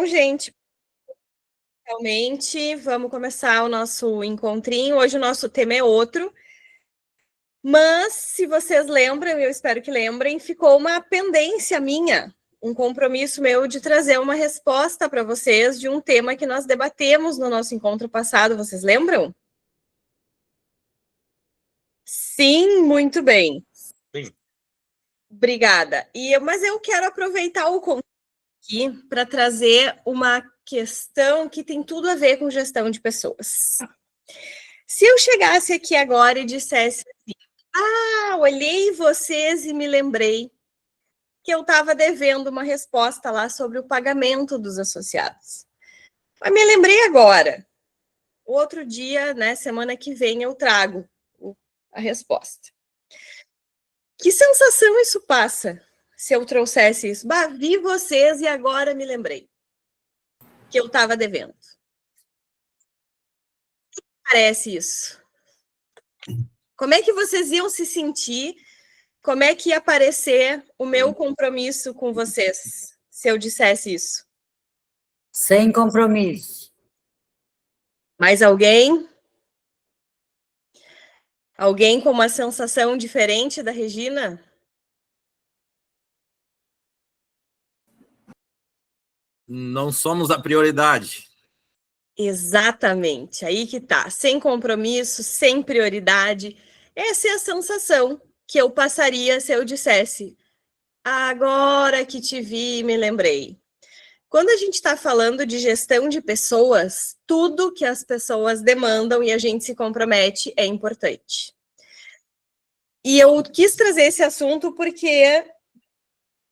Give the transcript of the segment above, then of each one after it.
Gente, realmente, vamos começar o nosso encontrinho. Hoje o nosso tema é outro, mas se vocês lembram, eu espero que lembrem, ficou uma pendência minha, um compromisso meu de trazer uma resposta para vocês de um tema que nós debatemos no nosso encontro passado. Vocês lembram? Sim, muito bem. Sim. Obrigada. Mas eu quero aproveitar o convite aqui para trazer uma questão que tem tudo a ver com gestão de pessoas. Se eu chegasse aqui agora e dissesse assim, olhei vocês e me lembrei que eu estava devendo uma resposta lá sobre o pagamento dos associados. Mas me lembrei agora. Outro dia, né, semana que vem, eu trago a resposta. Que sensação isso passa se eu trouxesse isso? Vi vocês e agora me lembrei que eu estava devendo. O que parece isso? Como é que vocês iam se sentir? Como é que ia aparecer o meu compromisso com vocês se eu dissesse isso? Sem compromisso. Mais alguém? Alguém com uma sensação diferente da Regina? Não somos a prioridade. Exatamente, aí que tá. Sem compromisso, sem prioridade. Essa é a sensação que eu passaria se eu dissesse: agora que te vi, me lembrei. Quando a gente está falando de gestão de pessoas, tudo que as pessoas demandam e a gente se compromete é importante. E eu quis trazer esse assunto porque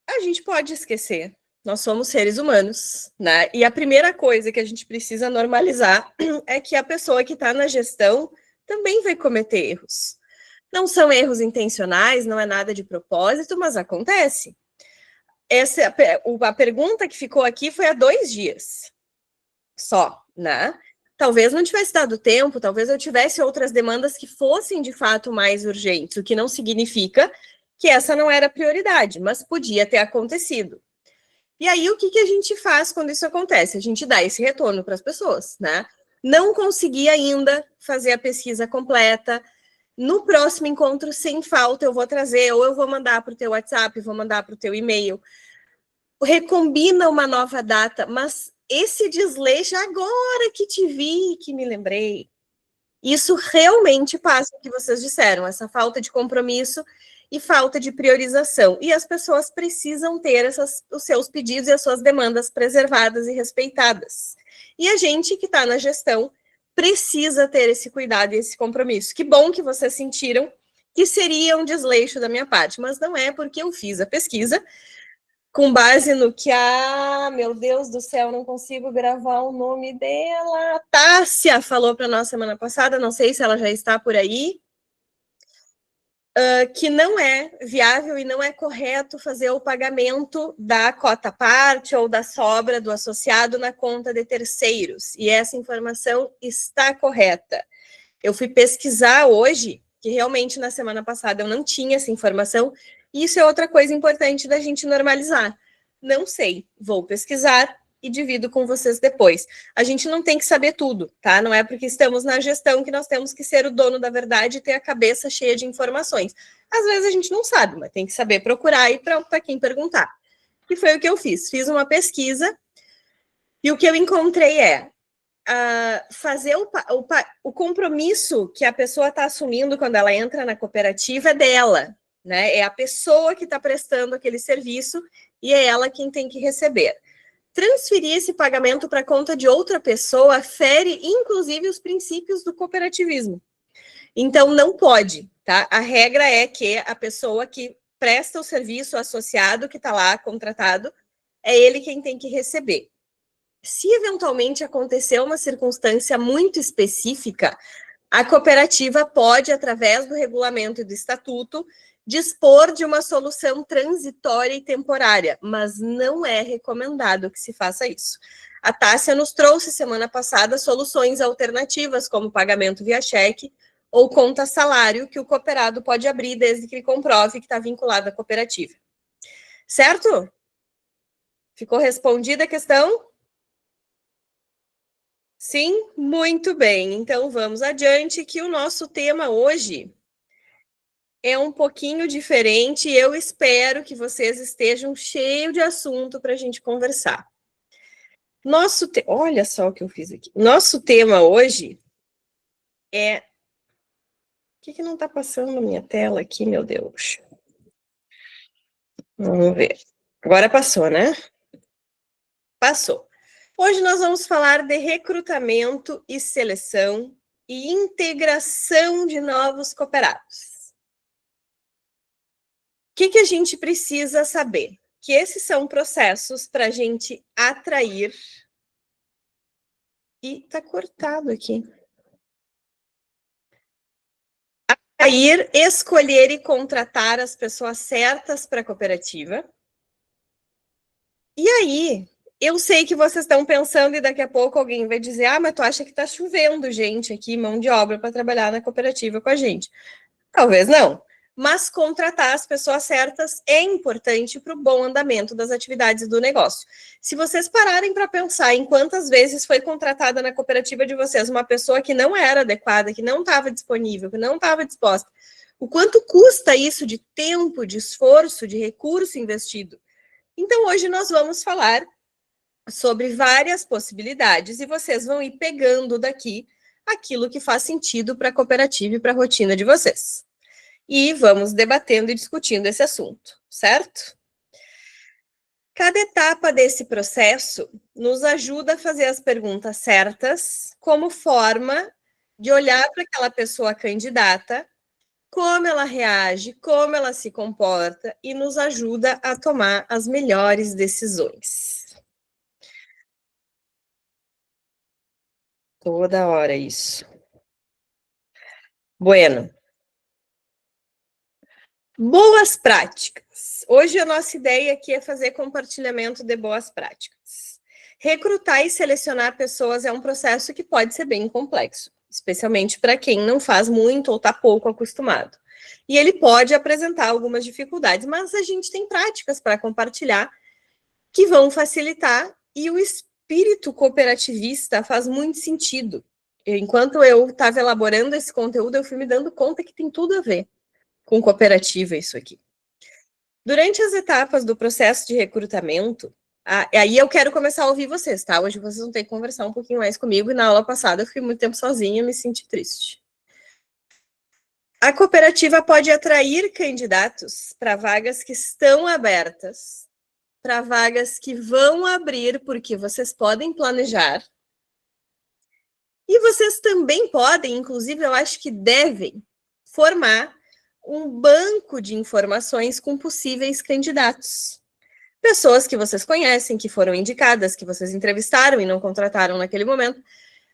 a gente pode esquecer. Nós somos seres humanos, né? E a primeira coisa que a gente precisa normalizar é que a pessoa que está na gestão também vai cometer erros. Não são erros intencionais, não é nada de propósito, mas acontece. A pergunta que ficou aqui foi há 2 dias só, né? Talvez não tivesse dado tempo, talvez eu tivesse outras demandas que fossem de fato mais urgentes, o que não significa que essa não era prioridade, mas podia ter acontecido. E aí, o que a gente faz quando isso acontece? A gente dá esse retorno para as pessoas, né? Não consegui ainda fazer a pesquisa completa. No próximo encontro, sem falta, eu vou trazer, ou eu vou mandar para o teu WhatsApp, vou mandar para o teu e-mail. Recombina uma nova data, mas esse desleixo, agora que te vi, que me lembrei. Isso realmente passa o que vocês disseram, essa falta de compromisso e falta de priorização. E as pessoas precisam ter os seus pedidos e as suas demandas preservadas e respeitadas. E a gente que está na gestão precisa ter esse cuidado e esse compromisso. Que bom que vocês sentiram que seria um desleixo da minha parte, mas não é, porque eu fiz a pesquisa com base no que meu Deus do céu, não consigo gravar o nome dela. A Tássia falou para nós semana passada, não sei se ela já está por aí, que não é viável e não é correto fazer o pagamento da cota parte ou da sobra do associado na conta de terceiros. E essa informação está correta. Eu fui pesquisar hoje, que realmente na semana passada eu não tinha essa informação, e isso é outra coisa importante da gente normalizar. Não sei, vou pesquisar e divido com vocês depois. A gente não tem que saber tudo, tá? Não é porque estamos na gestão que nós temos que ser o dono da verdade e ter a cabeça cheia de informações. Às vezes a gente não sabe, mas tem que saber procurar e para quem perguntar. E foi o que eu fiz. Fiz uma pesquisa e o que eu encontrei é fazer o compromisso que a pessoa está assumindo quando ela entra na cooperativa é dela, né? É a pessoa que está prestando aquele serviço e é ela quem tem que receber. Transferir esse pagamento para a conta de outra pessoa fere, inclusive, os princípios do cooperativismo. Então, não pode, tá? A regra é que a pessoa que presta o serviço, o associado que está lá contratado, é ele quem tem que receber. Se eventualmente acontecer uma circunstância muito específica, a cooperativa pode, através do regulamento e do estatuto, dispor de uma solução transitória e temporária, mas não é recomendado que se faça isso. A Tássia nos trouxe semana passada soluções alternativas, como pagamento via cheque ou conta salário, que o cooperado pode abrir desde que ele comprove que está vinculado à cooperativa. Certo? Ficou respondida a questão? Sim, muito bem. Então vamos adiante, que o nosso tema hoje é um pouquinho diferente. Eu espero que vocês estejam cheios de assunto para a gente conversar. Olha só o que eu fiz aqui. Nosso tema hoje é... O que não está passando na minha tela aqui, meu Deus? Vamos ver. Agora passou, né? Passou. Hoje nós vamos falar de recrutamento e seleção e integração de novos cooperados. O que a gente precisa saber? Que esses são processos para a gente atrair... E está cortado aqui. Atrair, escolher e contratar as pessoas certas para a cooperativa. E aí, eu sei que vocês estão pensando e daqui a pouco alguém vai dizer: ah, mas tu acha que está chovendo gente aqui, mão de obra para trabalhar na cooperativa com a gente? Talvez não. Mas contratar as pessoas certas é importante para o bom andamento das atividades do negócio. Se vocês pararem para pensar em quantas vezes foi contratada na cooperativa de vocês uma pessoa que não era adequada, que não estava disponível, que não estava disposta, o quanto custa isso de tempo, de esforço, de recurso investido? Então, hoje nós vamos falar sobre várias possibilidades e vocês vão ir pegando daqui aquilo que faz sentido para a cooperativa e para a rotina de vocês. E vamos debatendo e discutindo esse assunto, certo? Cada etapa desse processo nos ajuda a fazer as perguntas certas, como forma de olhar para aquela pessoa candidata, como ela reage, como ela se comporta, e nos ajuda a tomar as melhores decisões. Toda hora isso. Bueno. Boas práticas. Hoje a nossa ideia aqui é fazer compartilhamento de boas práticas. Recrutar e selecionar pessoas é um processo que pode ser bem complexo, especialmente para quem não faz muito ou está pouco acostumado. E ele pode apresentar algumas dificuldades, mas a gente tem práticas para compartilhar que vão facilitar, e o espírito cooperativista faz muito sentido. Enquanto eu estava elaborando esse conteúdo, eu fui me dando conta que tem tudo a ver com cooperativa isso aqui. Durante as etapas do processo de recrutamento, aí eu quero começar a ouvir vocês, tá? Hoje vocês vão ter que conversar um pouquinho mais comigo, e na aula passada eu fiquei muito tempo sozinha e me senti triste. A cooperativa pode atrair candidatos para vagas que estão abertas, para vagas que vão abrir, porque vocês podem planejar. E vocês também podem, inclusive eu acho que devem, formar um banco de informações com possíveis candidatos. Pessoas que vocês conhecem, que foram indicadas, que vocês entrevistaram e não contrataram naquele momento,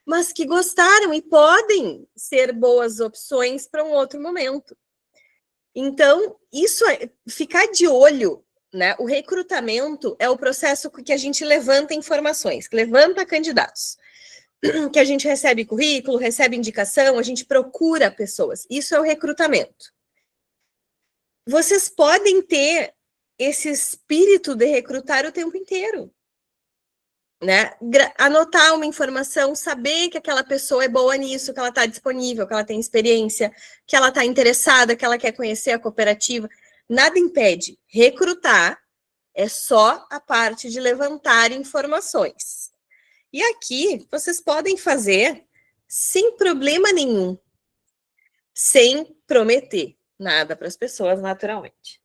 mas que gostaram e podem ser boas opções para um outro momento. Então, isso é ficar de olho, né? O recrutamento é o processo que a gente levanta informações, que levanta candidatos, que a gente recebe currículo, recebe indicação, a gente procura pessoas. Isso é o recrutamento. Vocês podem ter esse espírito de recrutar o tempo inteiro, né? Anotar uma informação, saber que aquela pessoa é boa nisso, que ela está disponível, que ela tem experiência, que ela está interessada, que ela quer conhecer a cooperativa. Nada impede. Recrutar é só a parte de levantar informações. E aqui vocês podem fazer sem problema nenhum, sem prometer nada para as pessoas, naturalmente.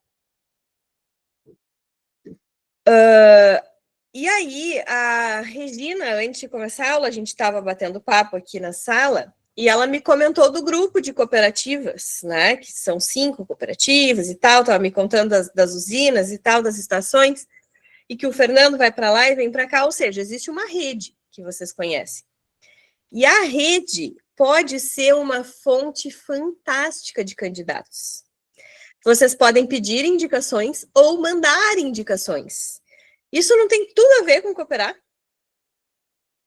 E aí, a Regina, antes de começar a aula, a gente estava batendo papo aqui na sala, e ela me comentou do grupo de cooperativas, né, que são 5 cooperativas e tal, estava me contando das usinas e tal, das estações, e que o Fernando vai para lá e vem para cá, ou seja, existe uma rede que vocês conhecem. E a rede pode ser uma fonte fantástica de candidatos. Vocês podem pedir indicações ou mandar indicações. Isso não tem tudo a ver com cooperar?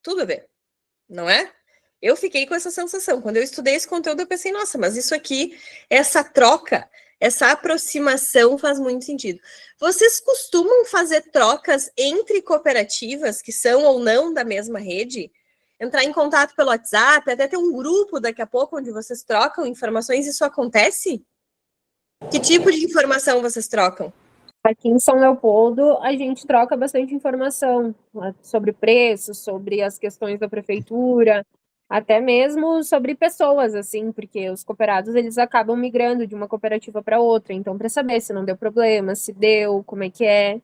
Tudo a ver, não é? Eu fiquei com essa sensação. Quando eu estudei esse conteúdo, eu pensei, nossa, mas isso aqui, essa troca, essa aproximação faz muito sentido. Vocês costumam fazer trocas entre cooperativas que são ou não da mesma rede? entrar em contato pelo WhatsApp, até ter um grupo daqui a pouco onde vocês trocam informações? Isso acontece? Que tipo de informação vocês trocam? Aqui em São Leopoldo, a gente troca bastante informação sobre preços, sobre as questões da prefeitura, até mesmo sobre pessoas, assim, porque os cooperados, eles acabam migrando de uma cooperativa para outra, então, para saber se não deu problema, se deu, como é que é.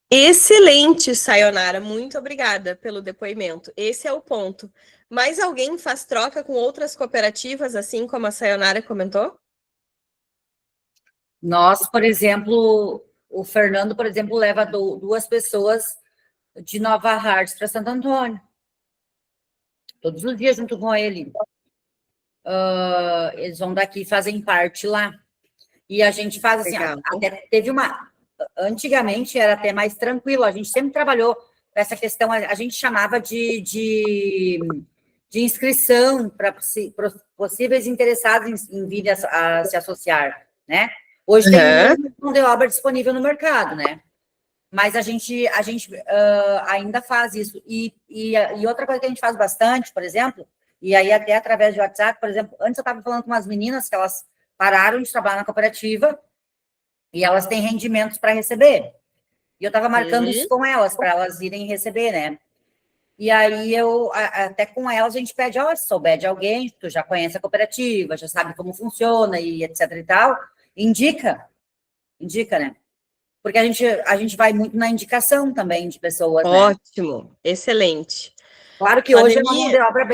Excelente, Sayonara. Muito obrigada pelo depoimento. Esse é o ponto. Mais alguém faz troca com outras cooperativas, assim como a Sayonara comentou? Nós, por exemplo, o Fernando, por exemplo, leva duas pessoas de Nova Hartz para Santo Antônio. Todos os dias junto com ele. Eles vão daqui e fazem parte lá. E a gente faz assim, até teve uma... Antigamente era até mais tranquilo, a gente sempre trabalhou essa questão, a gente chamava de inscrição para possíveis interessados em vir a se associar, né? Hoje tem muita mão de obra disponível no mercado, né? Mas a gente ainda faz isso. E outra coisa que a gente faz bastante, por exemplo, e aí até através de WhatsApp, por exemplo, antes eu estava falando com umas meninas que elas pararam de trabalhar na cooperativa e elas têm rendimentos para receber. E eu estava marcando isso com elas, para elas irem receber, né? E aí até com elas, a gente pede, se souber de alguém, tu já conhece a cooperativa, já sabe como funciona e etc e tal, indica, né? Porque a gente vai muito na indicação também de pessoas, né? Ótimo, excelente. Claro que hoje a mão de obra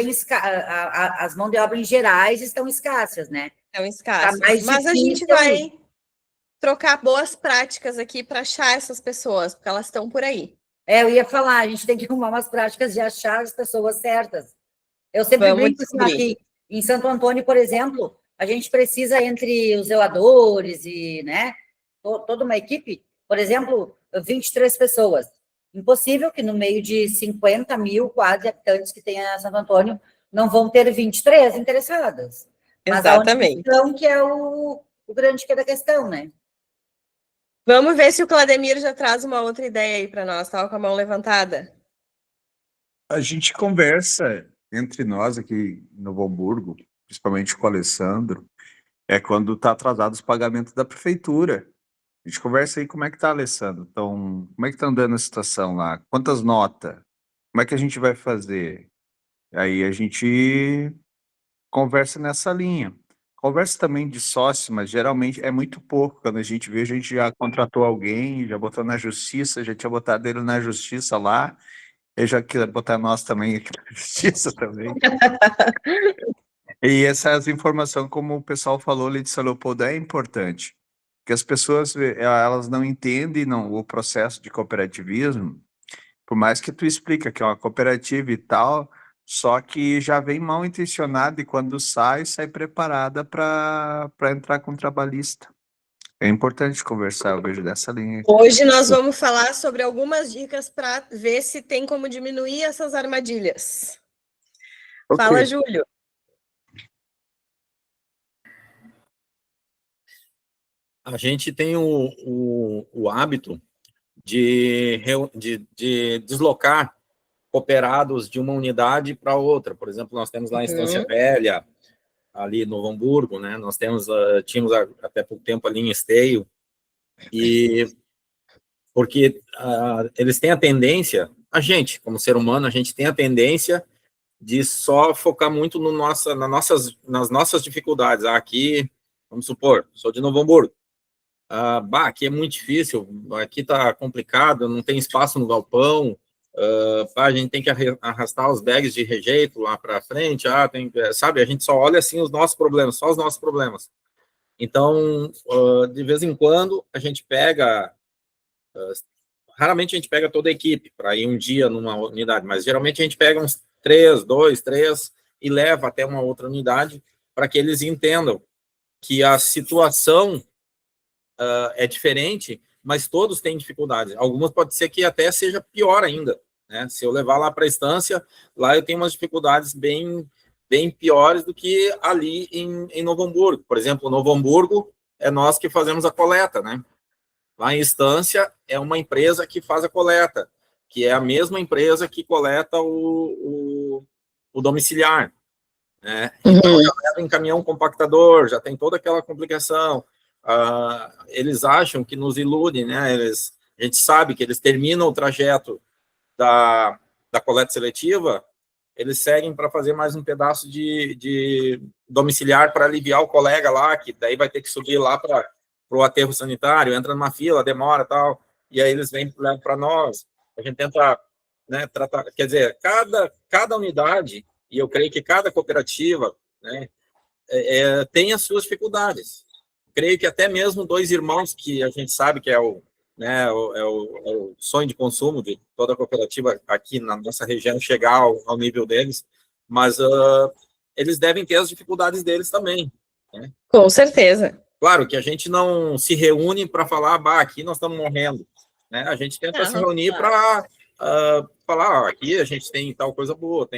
as mãos de obra em gerais estão escassas, né? Estão escassas, mas a gente vai trocar boas práticas aqui para achar essas pessoas, porque elas estão por aí. Eu ia falar, a gente tem que arrumar umas práticas de achar as pessoas certas. Eu sempre brinco assim, aqui em Santo Antônio, por exemplo, a gente precisa, entre os zeladores e, né, toda uma equipe, por exemplo, 23 pessoas. Impossível que no meio de 50 mil quase habitantes que tem a Santo Antônio, não vão ter 23 interessadas. Exatamente. Mas a que é o grande que é da questão, né? Vamos ver se o Clademir já traz uma outra ideia aí para nós, estava com a mão levantada. A gente conversa entre nós aqui em Novo Hamburgo, principalmente com o Alessandro, quando está atrasado os pagamentos da prefeitura. A gente conversa aí como é que tá, Alessandro. Então, como é que tá andando a situação lá? Quantas notas? Como é que a gente vai fazer? Aí a gente conversa nessa linha. Conversa também de sócio, mas geralmente é muito pouco. Quando a gente vê, a gente já contratou alguém, já botou na justiça, já tinha botado ele na justiça lá, eu já queria botar nós também aqui na justiça também. E essas informações, como o pessoal falou ali de São Leopoldo, é importante. Porque as pessoas, elas não entendem o processo de cooperativismo, por mais que tu explica que é uma cooperativa e tal, só que já vem mal intencionada e quando sai preparada para entrar com trabalhista. É importante conversar, eu vejo dessa linha. Hoje nós vamos falar sobre algumas dicas para ver se tem como diminuir essas armadilhas. Okay. Fala, Júlio. A gente tem o hábito de deslocar cooperados de uma unidade para outra. Por exemplo, nós temos lá a Estância Velha, ali no Novo Hamburgo, né? Nós tínhamos até pouco tempo ali em Esteio, e porque eles têm a tendência, a gente, como ser humano, a gente tem a tendência de só focar muito nas nossas dificuldades. Aqui, vamos supor, sou de Novo Hamburgo. Aqui é muito difícil, aqui tá complicado, não tem espaço no galpão, a gente tem que arrastar os bags de rejeito lá para frente, sabe, a gente só olha assim os nossos problemas, só os nossos problemas. Então, de vez em quando, a gente pega, raramente a gente pega toda a equipe para ir um dia numa unidade, mas geralmente a gente pega uns 3, e leva até uma outra unidade para que eles entendam que a situação é diferente, mas todos têm dificuldades. Algumas pode ser que até seja pior ainda, né? Se eu levar lá para a estância, lá eu tenho umas dificuldades bem piores do que ali em Novo Hamburgo. Por exemplo, Novo Hamburgo é nós que fazemos a coleta, né? Lá em Estância é uma empresa que faz a coleta. que é a mesma empresa que coleta o domiciliar, né? Então, já leva em caminhão compactador, já tem toda aquela complicação. Eles acham que nos iludem, né? A gente sabe que eles terminam o trajeto da coleta seletiva, eles seguem para fazer mais um pedaço de domiciliar para aliviar o colega lá, que daí vai ter que subir lá para o aterro sanitário, entra numa fila, demora e tal, e aí eles vêm para nós. A gente tenta, né, tratar, quer dizer, cada unidade, e eu creio que cada cooperativa, né, tem as suas dificuldades. Creio que até mesmo dois irmãos, que a gente sabe que é o sonho de consumo de toda a cooperativa aqui na nossa região, chegar ao nível deles, mas eles devem ter as dificuldades deles também, né? Com certeza. Claro que a gente não se reúne para falar, aqui nós estamos morrendo, né? A gente tenta se reunir para falar, aqui a gente tem tal coisa boa,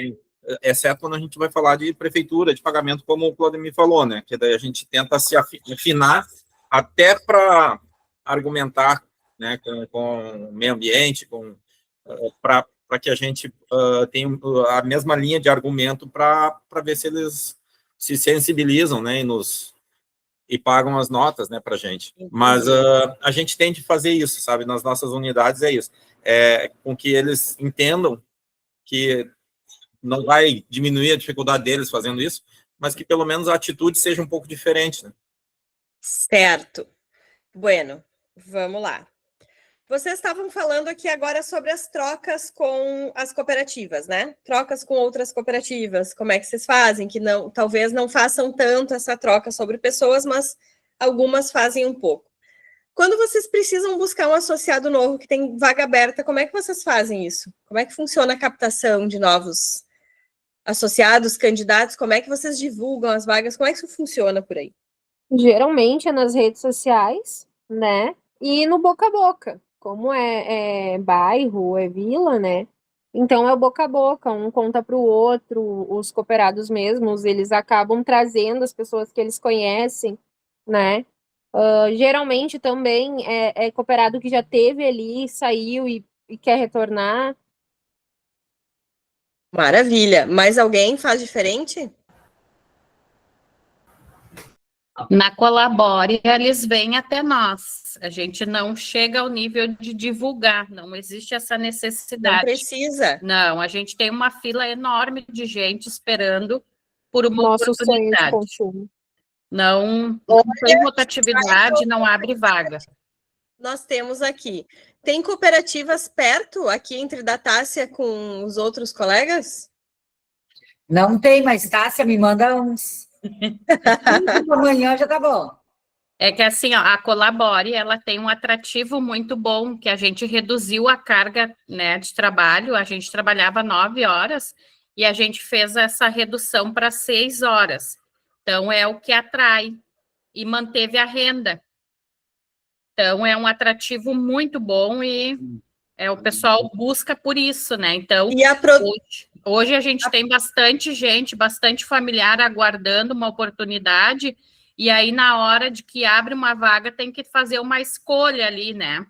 exceto quando a gente vai falar de prefeitura, de pagamento, como o Claudemir falou, né? Que daí a gente tenta se afinar até para argumentar, né, com o meio ambiente, para que a gente tenha a mesma linha de argumento para ver se eles se sensibilizam, né, e pagam as notas, né, para a gente. Mas a gente tem de fazer isso, sabe, nas nossas unidades é isso, com que eles entendam que não vai diminuir a dificuldade deles fazendo isso, mas que pelo menos a atitude seja um pouco diferente, né? Certo. Bueno, vamos lá. Vocês estavam falando aqui agora sobre as trocas com as cooperativas, né? Trocas com outras cooperativas, como é que vocês fazem? Que não, talvez não façam tanto essa troca sobre pessoas, mas algumas fazem um pouco. Quando vocês precisam buscar um associado novo que tem vaga aberta, como é que vocês fazem isso? Como é que funciona a captação de novos associados, candidatos? Como é que vocês divulgam as vagas? Como é que isso funciona por aí? Geralmente é nas redes sociais, né? E no boca a boca. Como é bairro, é vila, né? Então é o boca a boca, um conta para o outro, os cooperados mesmos, eles acabam trazendo as pessoas que eles conhecem, né? Geralmente também é cooperado que já teve ali, saiu e quer retornar. Maravilha. Mais alguém faz diferente? Na Colabore, eles vêm até nós. A gente não chega ao nível de divulgar, não existe essa necessidade. Não precisa. Não, a gente tem uma fila enorme de gente esperando por uma Nosso sonho de oportunidade. consumo. Não tem rotatividade, não abre vaga. Nós temos aqui. Tem cooperativas perto, aqui entre da Tássia com os outros colegas? Não tem, mas Tássia me manda uns. Amanhã já tá bom. É que assim, ó, a Colabore, ela tem um atrativo muito bom, que a gente reduziu a carga, né, de trabalho, a gente trabalhava 9 horas e a gente fez essa redução para 6 horas. Então, é o que atrai e manteve a renda. Então, é um atrativo muito bom e o pessoal busca por isso, né? Então, hoje a gente tem bastante gente, bastante familiar aguardando uma oportunidade, e aí na hora de que abre uma vaga tem que fazer uma escolha ali, né?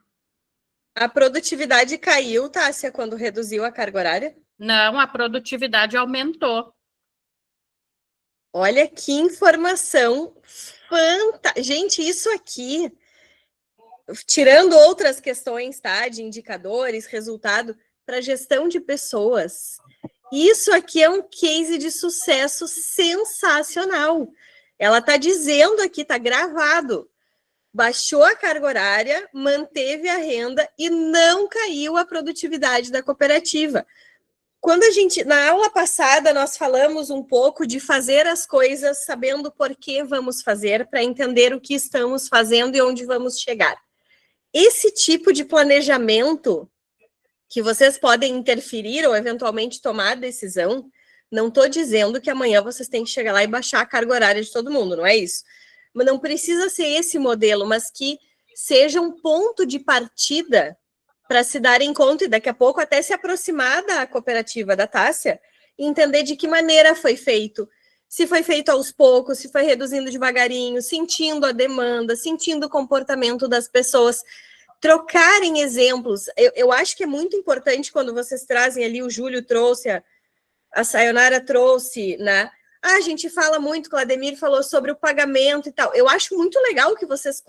A produtividade caiu, Tássia, quando reduziu a carga horária? Não, a produtividade aumentou. Olha que informação fantástica. Gente, isso aqui, tirando outras questões, tá? De indicadores, resultado, para gestão de pessoas. Isso aqui é um case de sucesso sensacional. Ela está dizendo aqui, está gravado. Baixou a carga horária, manteve a renda e não caiu a produtividade da cooperativa. Quando na aula passada, nós falamos um pouco de fazer as coisas sabendo por que vamos fazer, para entender o que estamos fazendo e onde vamos chegar. Esse tipo de planejamento que vocês podem interferir ou eventualmente tomar decisão, não estou dizendo que amanhã vocês têm que chegar lá e baixar a carga horária de todo mundo, não é isso? Mas não precisa ser esse modelo, mas que seja um ponto de partida para se darem conta e daqui a pouco até se aproximar da cooperativa da Tássia e entender de que maneira foi feito, se foi feito aos poucos, se foi reduzindo devagarinho, sentindo a demanda, sentindo o comportamento das pessoas. trocarem exemplos. Eu acho que é muito importante quando vocês trazem ali, o Júlio trouxe, a Sayonara trouxe, né? A gente fala muito, o Clademir falou sobre o pagamento e tal. Eu acho muito legal que vocês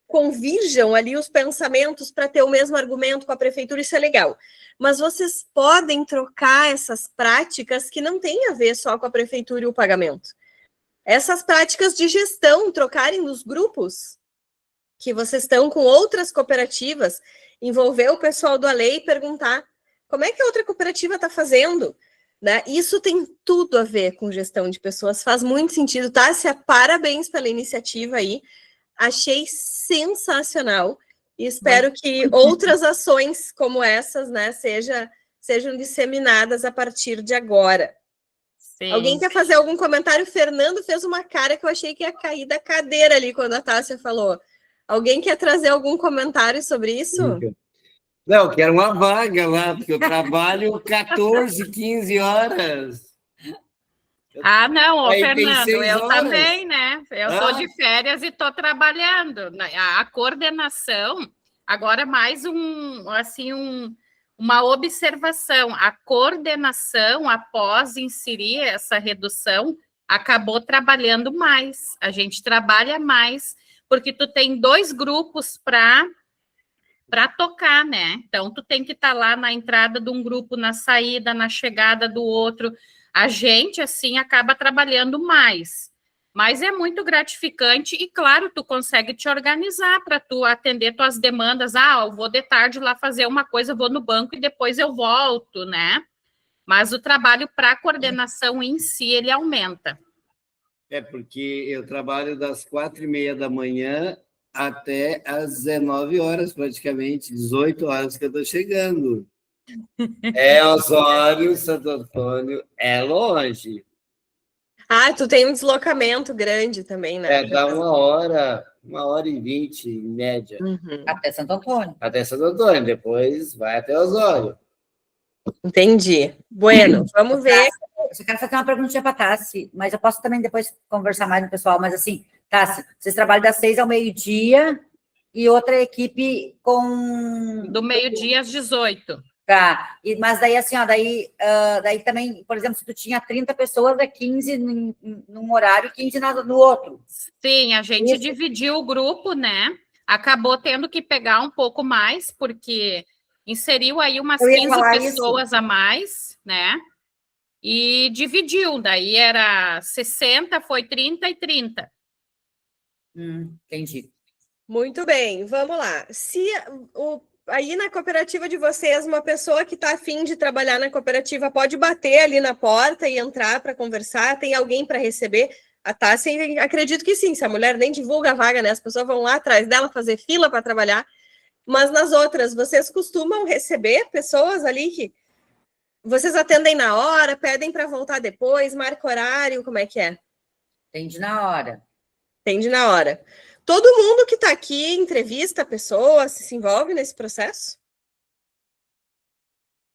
convirjam ali os pensamentos para ter o mesmo argumento com a prefeitura, isso é legal. Mas vocês podem trocar essas práticas que não têm a ver só com a prefeitura e o pagamento. Essas práticas de gestão, trocarem nos grupos que vocês estão com outras cooperativas, envolver o pessoal do Alê e perguntar como é que a outra cooperativa está fazendo, né? Isso tem tudo a ver com gestão de pessoas, faz muito sentido. Tássia, parabéns pela iniciativa aí, achei sensacional e espero que outras ações como essas, né, sejam disseminadas a partir de agora. Sim. Alguém quer fazer algum comentário? O Fernando fez uma cara que eu achei que ia cair da cadeira ali quando a Tássia falou. Alguém quer trazer algum comentário sobre isso? Não, eu quero uma vaga lá, porque eu trabalho 14, 15 horas. Ah, não, ô, Aí Fernando, eu horas. Também, né? Eu estou de férias e estou trabalhando. A coordenação, agora mais uma observação. A coordenação, após inserir essa redução, acabou trabalhando mais. A gente trabalha mais, porque tu tem 2 grupos para tocar, né? Então, tu tem que estar lá na entrada de um grupo, na saída, na chegada do outro. A gente, assim, acaba trabalhando mais. Mas é muito gratificante e, claro, tu consegue te organizar para tu atender tuas demandas. Ah, eu vou de tarde lá fazer uma coisa, vou no banco e depois eu volto, né? Mas o trabalho para a coordenação em si, ele aumenta. É, porque eu trabalho das 4h30 da manhã até às 19 horas, praticamente, 18 horas que eu estou chegando. Osório, Santo Antônio, é longe. Ah, tu tem um deslocamento grande também, né? Dá 1h20, em média. Uhum. Até Santo Antônio. Até Santo Antônio, depois vai até Osório. Entendi. Bueno, vamos ver. Eu só quero fazer uma perguntinha para a Tassi, mas eu posso também depois conversar mais com o pessoal, mas assim, Tassi, vocês trabalham das 6 ao meio-dia e outra equipe com... Do meio-dia às 18. Tá, mas daí assim, ó, daí também, por exemplo, se tu tinha 30 pessoas, é 15 num horário e 15 no outro. Sim, a gente dividiu o grupo, né? Acabou tendo que pegar um pouco mais, porque inseriu aí umas 15 pessoas a mais, né? E dividiu, daí era 60, foi 30 e 30. Entendi. Muito bem, vamos lá. Se aí na cooperativa de vocês, uma pessoa que está afim de trabalhar na cooperativa pode bater ali na porta e entrar para conversar? Tem alguém para receber? A Tássia, acredito que sim, se a mulher nem divulga a vaga, né? As pessoas vão lá atrás dela fazer fila para trabalhar. Mas nas outras, vocês costumam receber pessoas ali que vocês atendem na hora, pedem para voltar depois, marca horário, como é que é? Atende na hora. Atende na hora. Todo mundo que está aqui entrevista a pessoa, se envolve nesse processo?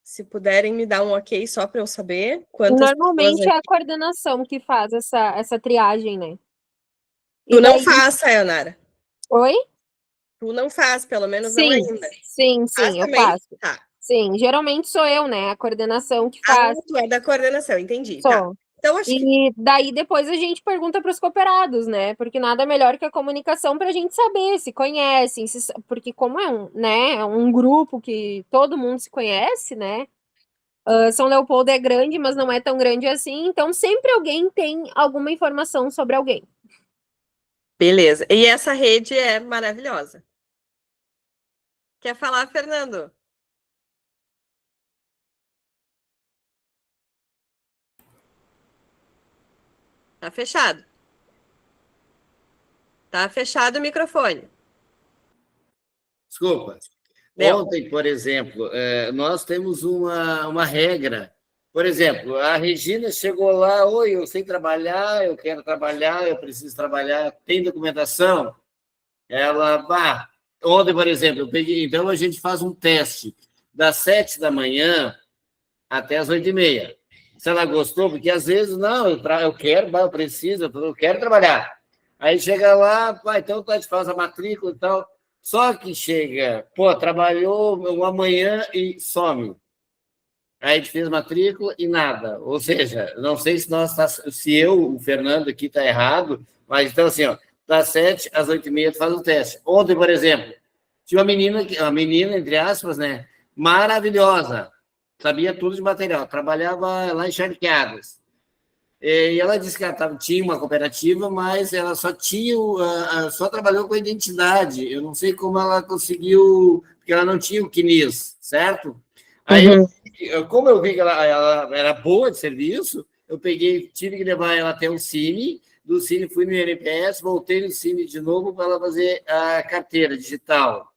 Se puderem me dar um ok só para eu saber quantas Normalmente é a coordenação que faz essa triagem, né? Tu não faz, Sayonara? Oi? Tu não faz, pelo menos não ainda. Sim, eu faço. Tá. Sim, geralmente sou eu, né? A coordenação que faz. Tu é da coordenação, entendi. Sou. Tá. Então, acho e daí depois a gente pergunta para os cooperados, né? Porque nada melhor que a comunicação para a gente saber se conhecem, porque como é um grupo que todo mundo se conhece, né? São Leopoldo é grande, mas não é tão grande assim, então sempre alguém tem alguma informação sobre alguém. Beleza. E essa rede é maravilhosa. Quer falar, Fernando? Tá fechado. Tá fechado o microfone. Desculpa. Ontem, por exemplo, nós temos uma regra. Por exemplo, a Regina chegou lá, oi, eu sei trabalhar, eu quero trabalhar, eu preciso trabalhar, tem documentação? Ela, ontem, por exemplo, eu peguei, então a gente faz um teste das 7 da manhã até as 8h30. Se ela gostou, porque às vezes, não, eu quero, eu preciso, eu quero trabalhar. Aí chega lá, então a gente faz a matrícula e tal. Só que chega, pô, trabalhou amanhã e some. Aí a gente fez matrícula e nada. Ou seja, não sei se eu, o Fernando aqui, está errado, mas então assim, ó, das 7 às 8h30 tu faz o teste. Ontem, por exemplo, tinha uma menina, entre aspas, né, maravilhosa, sabia tudo de material, trabalhava lá em Charqueadas. E ela disse que ela tinha uma cooperativa, mas ela só trabalhou com a identidade. Eu não sei como ela conseguiu, porque ela não tinha o CNIS, certo? Aí, como eu vi que ela era boa de serviço, eu tive que levar ela até o Cine, do Cine fui no INPS, voltei no Cine de novo para ela fazer a carteira digital.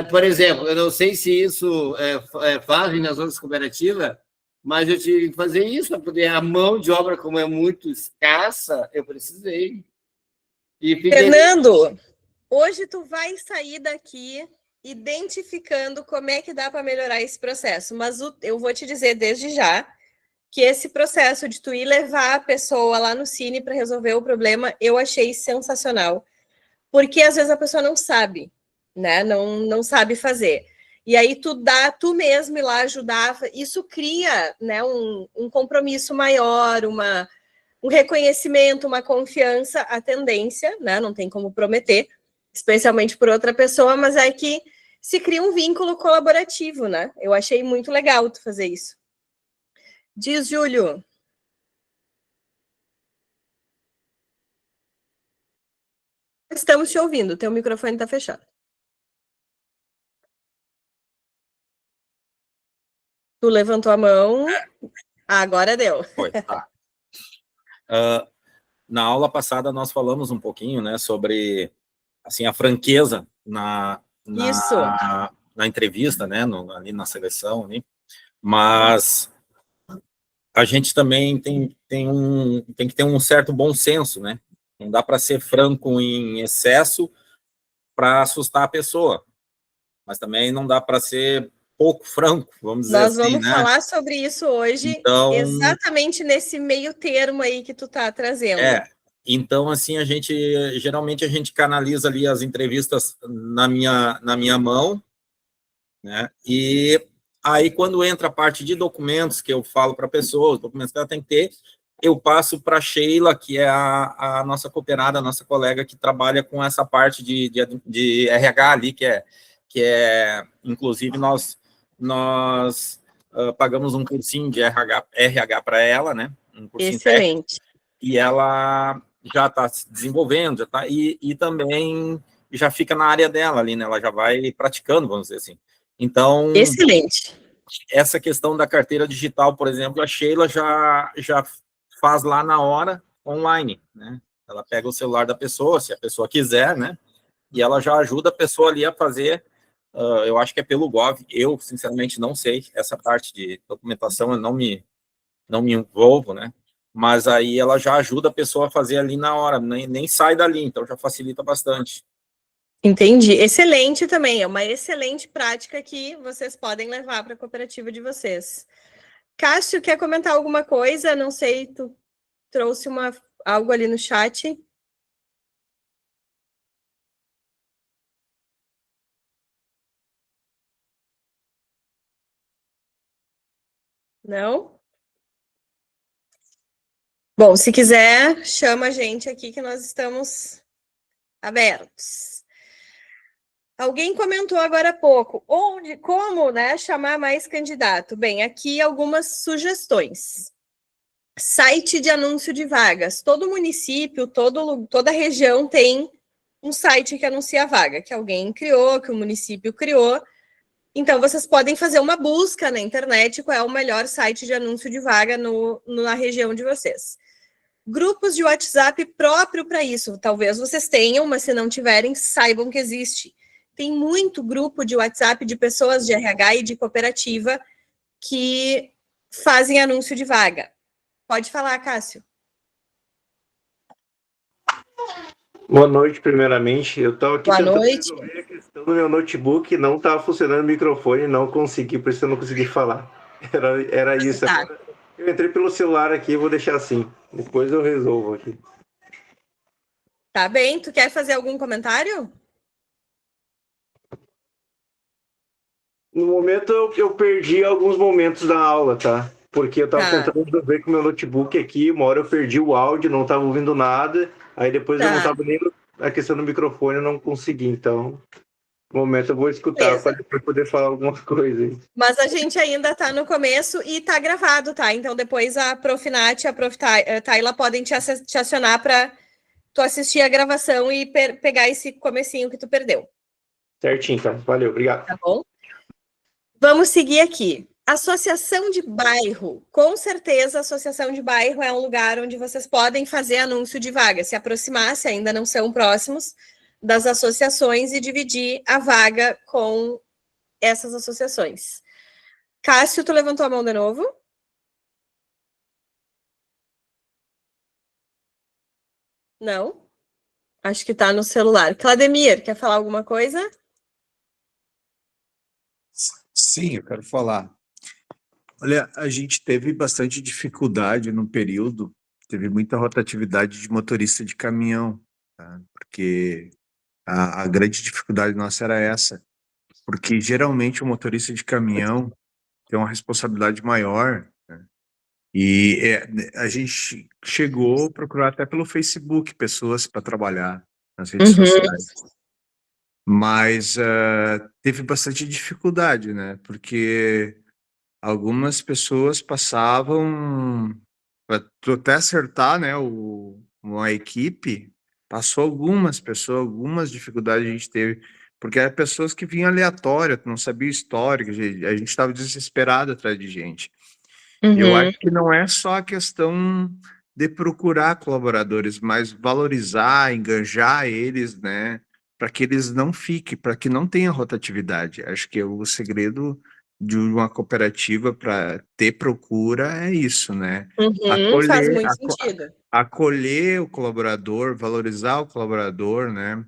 Por exemplo, eu não sei se isso fazem nas outras cooperativas, mas eu tive que fazer isso para poder. A mão de obra, como é muito escassa, eu precisei. Fernando, hoje tu vai sair daqui identificando como é que dá para melhorar esse processo, mas eu vou te dizer desde já que esse processo de tu ir levar a pessoa lá no Cine para resolver o problema, eu achei sensacional, porque às vezes a pessoa não sabe, né? Não sabe fazer. E aí tu mesmo ir lá ajudar, isso cria, né, um compromisso maior, um reconhecimento, uma confiança, a tendência, né? Não tem como prometer, especialmente por outra pessoa, mas é que se cria um vínculo colaborativo, né? Eu achei muito legal tu fazer isso. Diz, Júlio. Estamos te ouvindo, teu microfone está fechado. Tu levantou a mão, agora deu. Foi, tá. Na aula passada nós falamos um pouquinho, né, sobre assim, a franqueza na entrevista, né, ali na seleção, né? Mas a gente também tem que ter um certo bom senso, né? Não dá para ser franco em excesso para assustar a pessoa, mas também não dá para ser pouco franco, vamos dizer assim, né? Nós vamos falar sobre isso hoje, então, exatamente nesse meio termo aí que tu tá trazendo. Então, assim, geralmente a gente canaliza ali as entrevistas na minha mão, né? E aí, quando entra a parte de documentos, que eu falo para a pessoa, os documentos que ela tem que ter, eu passo para a Sheila, que é a nossa cooperada, a nossa colega que trabalha com essa parte de RH ali, que é inclusive, nós pagamos um cursinho de RH para ela, né? Um cursinho excelente. Técnico, e ela já está se desenvolvendo, já tá, e também já fica na área dela ali, né? Ela já vai praticando, vamos dizer assim. Então, excelente. Essa questão da carteira digital, por exemplo, a Sheila já faz lá na hora, online, né? Ela pega o celular da pessoa, se a pessoa quiser, né? E ela já ajuda a pessoa ali a fazer, eu acho que é pelo Gov, eu, sinceramente, não sei, essa parte de documentação eu não me envolvo, né? Mas aí ela já ajuda a pessoa a fazer ali na hora, nem sai dali, então já facilita bastante. Entendi. Excelente também, é uma excelente prática que vocês podem levar para a cooperativa de vocês. Cássio, quer comentar alguma coisa? Não sei, tu trouxe algo ali no chat. Não? Bom, se quiser, chama a gente aqui que nós estamos abertos. Alguém comentou agora há pouco, como, né, chamar mais candidato? Bem, aqui algumas sugestões. Site de anúncio de vagas. Todo município, toda região tem um site que anuncia a vaga, que alguém criou, que o município criou. Então, vocês podem fazer uma busca na internet qual é o melhor site de anúncio de vaga na região de vocês. Grupos de WhatsApp próprio para isso. Talvez vocês tenham, mas se não tiverem, saibam que existe. Tem muito grupo de WhatsApp de pessoas de RH e de cooperativa que fazem anúncio de vaga. Pode falar, Cássio. Boa noite, primeiramente. Eu estava aqui tentando resolver a questão do meu notebook, não estava funcionando o microfone, não consegui, por isso eu não consegui falar. Era isso. Tá. Eu entrei pelo celular aqui, vou deixar assim. Depois eu resolvo aqui. Tá bem. Tu quer fazer algum comentário? No momento eu perdi alguns momentos da aula, tá? Porque eu estava Tá. tentando resolver com o meu notebook aqui, uma hora eu perdi o áudio, não estava ouvindo nada, aí depois eu não Tá. estava nem a questão do microfone, eu não consegui, então no momento eu vou escutar Beleza. para depois poder falar alguma coisa aí. Mas a gente ainda está no começo e está gravado, tá? Então depois a Prof. Nath e a Prof. Tayla podem te acionar para tu assistir a gravação e pegar esse comecinho que tu perdeu. Certinho, tá? Valeu, obrigado. Tá bom? Vamos seguir aqui. Associação de bairro. Com certeza, a associação de bairro é um lugar onde vocês podem fazer anúncio de vaga, se aproximar, se ainda não são próximos, das associações e dividir a vaga com essas associações. Cássio, tu levantou a mão de novo? Não? Acho que tá no celular. Clademir, quer falar alguma coisa? Sim, eu quero falar. Olha, a gente teve bastante dificuldade no período, teve muita rotatividade de motorista de caminhão, tá? Porque a grande dificuldade nossa era essa, porque geralmente o motorista de caminhão tem uma responsabilidade maior, né? E a gente chegou a procurar até pelo Facebook pessoas para trabalhar nas redes sociais, mas teve bastante dificuldade, né? Porque algumas pessoas passavam, para até acertar, né, uma equipe, passou algumas pessoas, algumas dificuldades a gente teve, porque eram pessoas que vinham aleatórias, não sabia história, a gente estava desesperado atrás de gente. Eu acho que não é só a questão de procurar colaboradores, mas valorizar, engajar eles, né, para que eles não fiquem, para que não tenha rotatividade. Acho que o segredo de uma cooperativa para ter procura é isso, né? Faz muito sentido. Acolher o colaborador, valorizar o colaborador, né?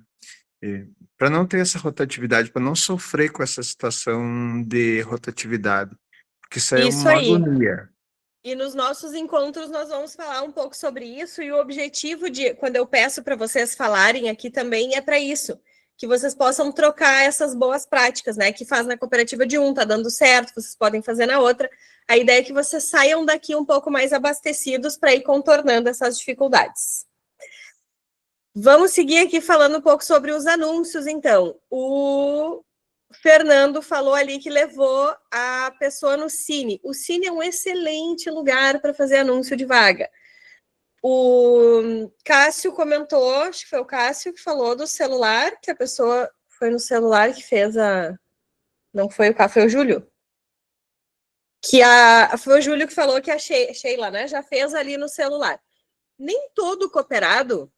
Para não ter essa rotatividade, para não sofrer com essa situação de rotatividade, porque isso é uma agonia. E nos nossos encontros nós vamos falar um pouco sobre isso, e o objetivo de, quando eu peço para vocês falarem aqui também, é para isso, que vocês possam trocar essas boas práticas, né, que faz na cooperativa de um, tá dando certo, vocês podem fazer na outra. A ideia é que vocês saiam daqui um pouco mais abastecidos para ir contornando essas dificuldades. Vamos seguir aqui falando um pouco sobre os anúncios, então. O Fernando falou ali que levou a pessoa no Cine. O Cine é um excelente lugar para fazer anúncio de vaga. O Cássio comentou, acho que foi o Cássio que falou do celular, que a pessoa foi no celular que fez a... Não foi o Cássio, foi o Júlio. Foi o Júlio que falou que a Sheila, né, já fez ali no celular. Nem todo cooperado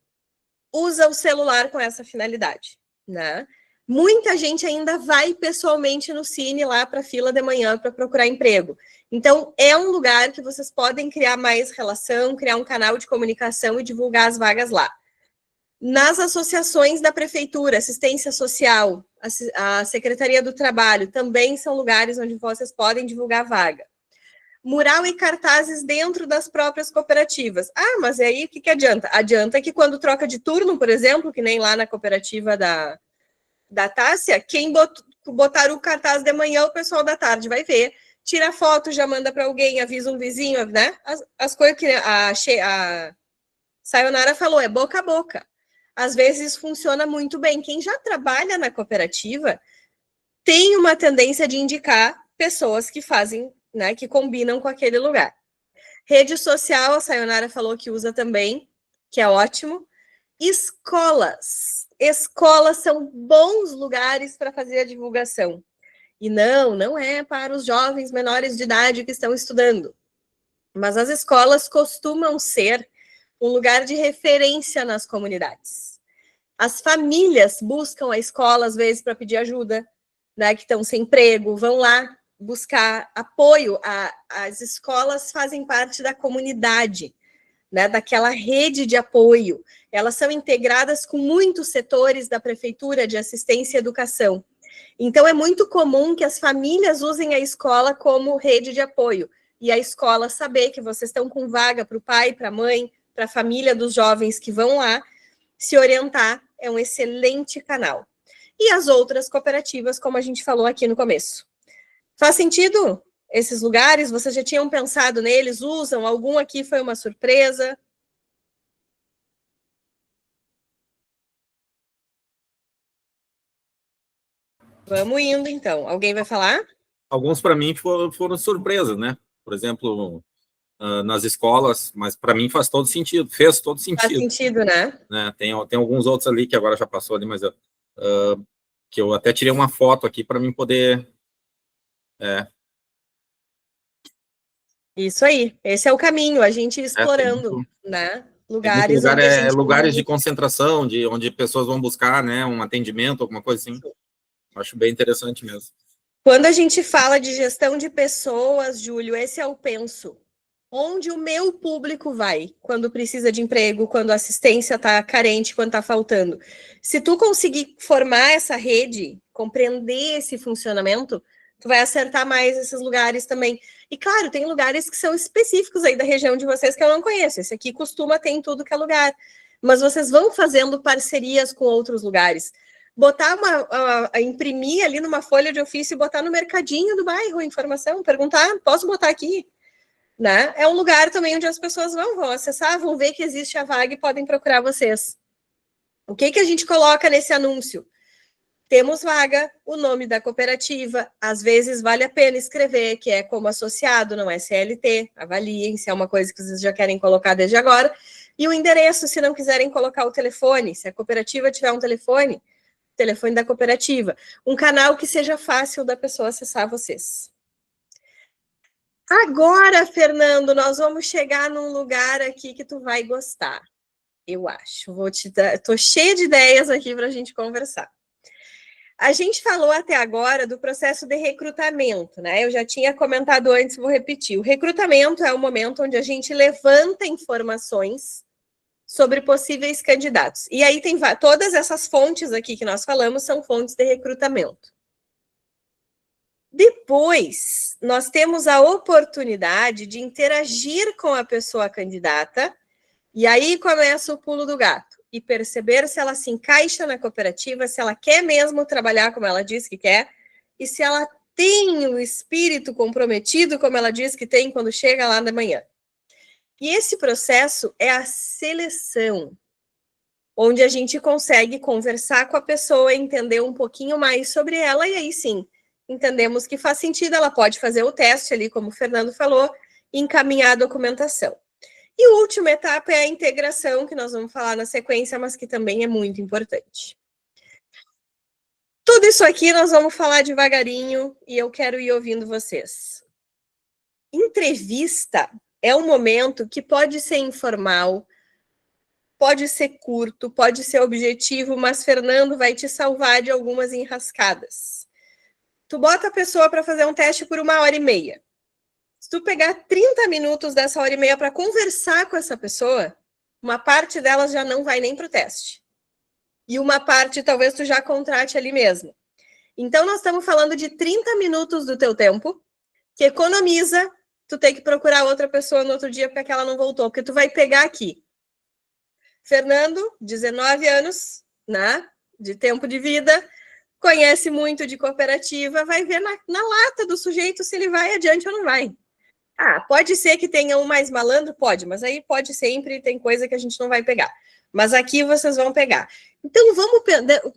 usa o celular com essa finalidade, né? Muita gente ainda vai pessoalmente no Cine lá para a fila de manhã para procurar emprego. Então, é um lugar que vocês podem criar mais relação, criar um canal de comunicação e divulgar as vagas lá. Nas associações da prefeitura, assistência social, a Secretaria do Trabalho, também são lugares onde vocês podem divulgar vaga. Mural e cartazes dentro das próprias cooperativas. Ah, mas aí o que adianta? Adianta que quando troca de turno, por exemplo, que nem lá na cooperativa da Tássia, quem botar o cartaz de manhã, o pessoal da tarde vai ver, tira foto, já manda para alguém, avisa um vizinho, né? As coisas que a Sayonara falou, é boca a boca. Às vezes funciona muito bem. Quem já trabalha na cooperativa tem uma tendência de indicar pessoas que fazem, né, que combinam com aquele lugar. Rede social, a Sayonara falou que usa também, que é ótimo. Escolas. Escolas são bons lugares para fazer a divulgação. E não é para os jovens menores de idade que estão estudando. Mas as escolas costumam ser um lugar de referência nas comunidades. As famílias buscam a escola, às vezes, para pedir ajuda, né, que estão sem emprego, vão lá buscar apoio. As escolas fazem parte da comunidade, né, daquela rede de apoio. Elas são integradas com muitos setores da prefeitura de assistência e educação. Então, é muito comum que as famílias usem a escola como rede de apoio. E a escola saber que vocês estão com vaga para o pai, para a mãe, para a família dos jovens que vão lá se orientar, é um excelente canal. E as outras cooperativas, como a gente falou aqui no começo. Faz sentido esses lugares? Vocês já tinham pensado neles? Usam? Algum aqui foi uma surpresa? Vamos indo, então. Alguém vai falar? Alguns, para mim, foram surpresas, né? Por exemplo, nas escolas, mas para mim fez todo sentido. Faz sentido, né? Tem alguns outros ali que agora já passou ali, mas que eu até tirei uma foto aqui para mim poder... Isso aí. Esse é o caminho, a gente explorando, né? Lugares de concentração, onde pessoas vão buscar, né, um atendimento, alguma coisa assim. Acho bem interessante mesmo. Quando a gente fala de gestão de pessoas, Júlio, esse é o penso. Onde o meu público vai quando precisa de emprego, quando a assistência está carente, quando está faltando. Se tu conseguir formar essa rede, compreender esse funcionamento, tu vai acertar mais esses lugares também. E, claro, tem lugares que são específicos aí da região de vocês que eu não conheço. Esse aqui costuma ter em tudo que é lugar. Mas vocês vão fazendo parcerias com outros lugares. Botar imprimir ali numa folha de ofício e botar no mercadinho do bairro a informação, perguntar, posso botar aqui? Né? É um lugar também onde as pessoas vão acessar, vão ver que existe a vaga e podem procurar vocês. O que a gente coloca nesse anúncio? Temos vaga, o nome da cooperativa, às vezes vale a pena escrever, que é como associado, não é CLT, avaliem se é uma coisa que vocês já querem colocar desde agora, e o endereço, se não quiserem colocar o telefone, se a cooperativa tiver um telefone da cooperativa, um canal que seja fácil da pessoa acessar vocês. Agora, Fernando, nós vamos chegar num lugar aqui que tu vai gostar, eu acho. Estou cheia de ideias aqui para a gente conversar. A gente falou até agora do processo de recrutamento, né? Eu já tinha comentado antes, vou repetir. O recrutamento é o momento onde a gente levanta informações sobre possíveis candidatos. E aí tem todas essas fontes aqui que nós falamos são fontes de recrutamento. Depois, nós temos a oportunidade de interagir com a pessoa candidata, e aí começa o pulo do gato, e perceber se ela se encaixa na cooperativa, se ela quer mesmo trabalhar como ela diz que quer, e se ela tem o espírito comprometido, como ela diz que tem quando chega lá da manhã. E esse processo é a seleção, onde a gente consegue conversar com a pessoa, entender um pouquinho mais sobre ela, e aí sim, entendemos que faz sentido, ela pode fazer o teste ali, como o Fernando falou, e encaminhar a documentação. E a última etapa é a integração, que nós vamos falar na sequência, mas que também é muito importante. Tudo isso aqui nós vamos falar devagarinho, e eu quero ir ouvindo vocês. Entrevista é um momento que pode ser informal, pode ser curto, pode ser objetivo, mas Fernando vai te salvar de algumas enrascadas. Tu bota a pessoa para fazer um teste por 1h30. Se tu pegar 30 minutos dessa 1h30 para conversar com essa pessoa, uma parte delas já não vai nem para o teste. E uma parte talvez tu já contrate ali mesmo. Então, nós estamos falando de 30 minutos do teu tempo, que economiza tu ter que procurar outra pessoa no outro dia porque aquela não voltou. Porque tu vai pegar aqui. Fernando, 19 anos, né, de tempo de vida, conhece muito de cooperativa, vai ver na lata do sujeito se ele vai adiante ou não vai. Ah, pode ser que tenha um mais malandro? Pode, mas aí pode sempre, tem coisa que a gente não vai pegar. Mas aqui vocês vão pegar. Então, vamos,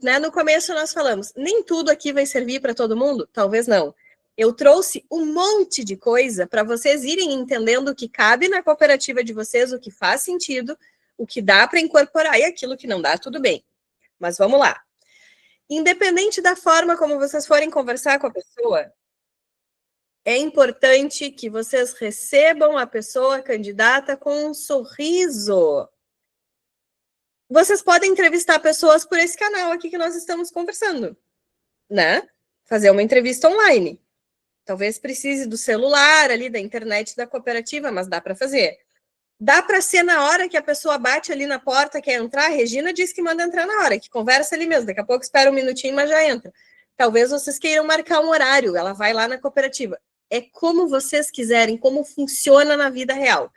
né, no começo nós falamos, nem tudo aqui vai servir para todo mundo? Talvez não. Eu trouxe um monte de coisa para vocês irem entendendo o que cabe na cooperativa de vocês, o que faz sentido, o que dá para incorporar e aquilo que não dá, tudo bem. Mas vamos lá. Independente da forma como vocês forem conversar com a pessoa, é importante que vocês recebam a pessoa candidata com um sorriso. Vocês podem entrevistar pessoas por esse canal aqui que nós estamos conversando, né? Fazer uma entrevista online. Talvez precise do celular ali, da internet da cooperativa, mas dá para fazer. Dá para ser na hora que a pessoa bate ali na porta, quer entrar, a Regina diz que manda entrar na hora, que conversa ali mesmo, daqui a pouco espera um minutinho, mas já entra. Talvez vocês queiram marcar um horário, ela vai lá na cooperativa. É como vocês quiserem, como funciona na vida real.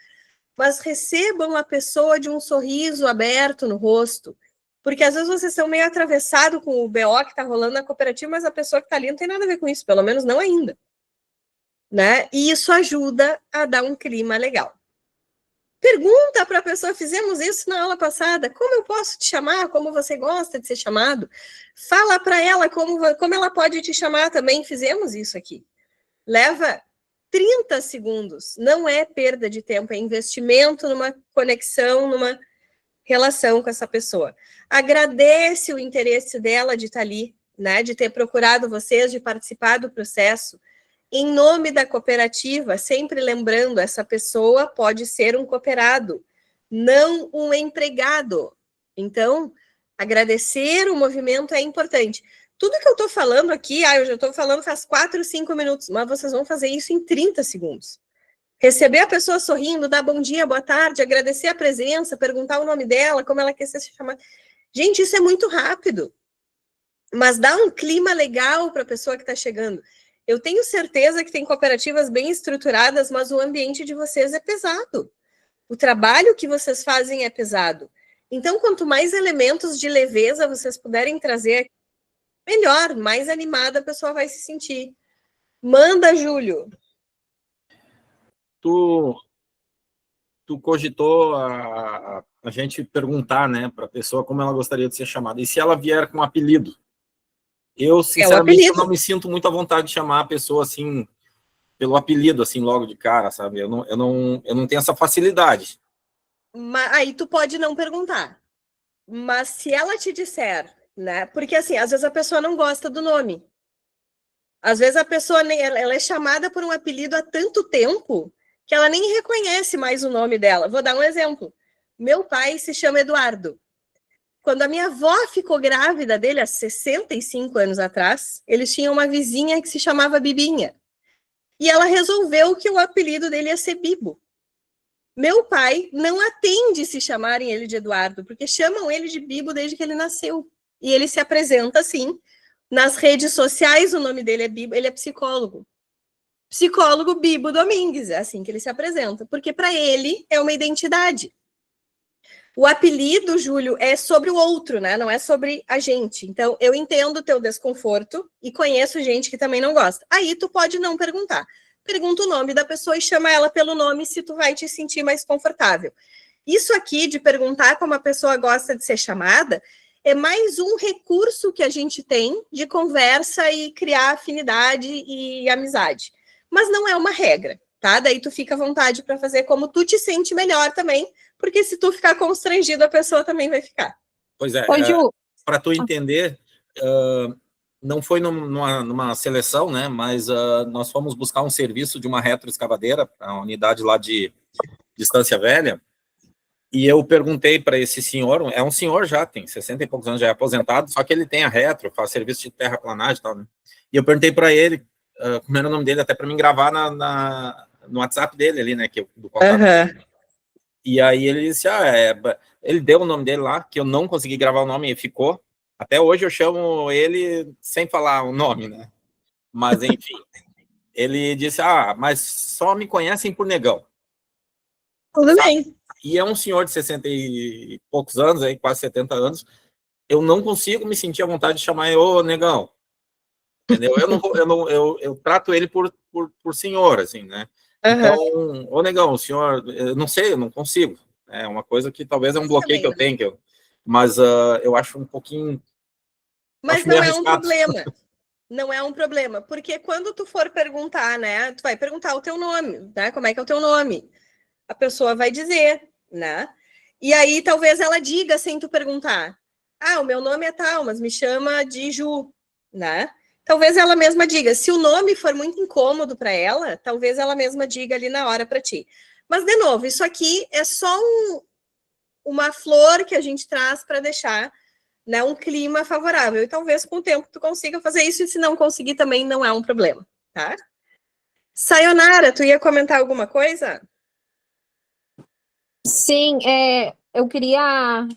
Mas recebam a pessoa de um sorriso aberto no rosto, porque às vezes vocês estão meio atravessados com o BO que está rolando na cooperativa, mas a pessoa que está ali não tem nada a ver com isso, pelo menos não ainda. né? E isso ajuda a dar um clima legal. Pergunta para a pessoa, fizemos isso na aula passada, como eu posso te chamar, como você gosta de ser chamado? Fala para ela como ela pode te chamar também, fizemos isso aqui. Leva 30 segundos, não é perda de tempo, é investimento numa conexão, numa relação com essa pessoa. Agradece o interesse dela de estar ali, né, de ter procurado vocês, de participar do processo. Em nome da cooperativa, sempre lembrando, essa pessoa pode ser um cooperado, não um empregado. Então, agradecer o movimento é importante. Tudo que eu estou falando aqui, eu já estou falando faz 4, 5 minutos, mas vocês vão fazer isso em 30 segundos. Receber a pessoa sorrindo, dar bom dia, boa tarde, agradecer a presença, perguntar o nome dela, como ela quer ser chamada. Gente, isso é muito rápido, mas dá um clima legal para a pessoa que está chegando. Eu tenho certeza que tem cooperativas bem estruturadas, mas o ambiente de vocês é pesado. O trabalho que vocês fazem é pesado. Então, quanto mais elementos de leveza vocês puderem trazer, melhor, mais animada a pessoa vai se sentir. Manda, Júlio. Tu cogitou a gente perguntar, né, para a pessoa como ela gostaria de ser chamada. E se ela vier com um apelido? Eu, sinceramente, eu não me sinto muito à vontade de chamar a pessoa assim, pelo apelido, assim, logo de cara, sabe? Eu não tenho essa facilidade. Mas, aí tu pode não perguntar. Mas se ela te disser, né? Porque assim, às vezes a pessoa não gosta do nome. Às vezes a pessoa ela é chamada por um apelido há tanto tempo que ela nem reconhece mais o nome dela. Vou dar um exemplo. Meu pai se chama Eduardo. Quando a minha avó ficou grávida dele, há 65 anos atrás, eles tinham uma vizinha que se chamava Bibinha. E ela resolveu que o apelido dele ia ser Bibo. Meu pai não atende se chamarem ele de Eduardo, porque chamam ele de Bibo desde que ele nasceu. E ele se apresenta assim. Nas redes sociais, o nome dele é Bibo, ele é psicólogo. Psicólogo Bibo Domingues, é assim que ele se apresenta, porque para ele é uma identidade. O apelido, Júlio, é sobre o outro, né? Não é sobre a gente. Então, eu entendo o teu desconforto e conheço gente que também não gosta. Aí, tu pode não perguntar. Pergunta o nome da pessoa e chama ela pelo nome se tu vai te sentir mais confortável. Isso aqui de perguntar como a pessoa gosta de ser chamada é mais um recurso que a gente tem de conversa e criar afinidade e amizade. Mas não é uma regra, tá? Daí tu fica à vontade para fazer como tu te sente melhor também, porque se tu ficar constrangido, a pessoa também vai ficar. Pois é, para tu entender, não foi numa seleção, né? Mas nós fomos buscar um serviço de uma retroescavadeira, a unidade lá de Estância Velha, e eu perguntei para esse senhor, é um senhor já, tem 60 e poucos anos, já é aposentado, só que ele tem a retro, faz serviço de terraplanagem e tal, né? E eu perguntei para ele, como era o nome dele, até para me gravar no WhatsApp dele ali, né? Do contato. E aí ele disse, ele deu o nome dele lá, que eu não consegui gravar o nome e ficou. Até hoje eu chamo ele sem falar o nome, né? Mas, enfim, ele disse, mas só me conhecem por Negão. Tudo bem. E é um senhor de 60 e poucos anos, aí, quase 70 anos, eu não consigo me sentir à vontade de chamar ele, ô, Negão. Entendeu? Eu trato ele por senhor, assim, né? Então, ô, Negão, o senhor, eu não sei, eu não consigo. É uma coisa que talvez é um bloqueio que eu tenho, mas eu acho um pouquinho... Mas não é um problema. Não é um problema, porque quando tu for perguntar, né, tu vai perguntar o teu nome, né, como é que é o teu nome? A pessoa vai dizer, né? E aí talvez ela diga sem tu perguntar. O meu nome é tal, mas me chama de Ju, né? Talvez ela mesma diga. Se o nome for muito incômodo para ela, talvez ela mesma diga ali na hora para ti. Mas, de novo, isso aqui é só uma flor que a gente traz para deixar, né, um clima favorável. E talvez com o tempo tu consiga fazer isso, e se não conseguir também não é um problema, tá? Sayonara, tu ia comentar alguma coisa? Sim, eu queria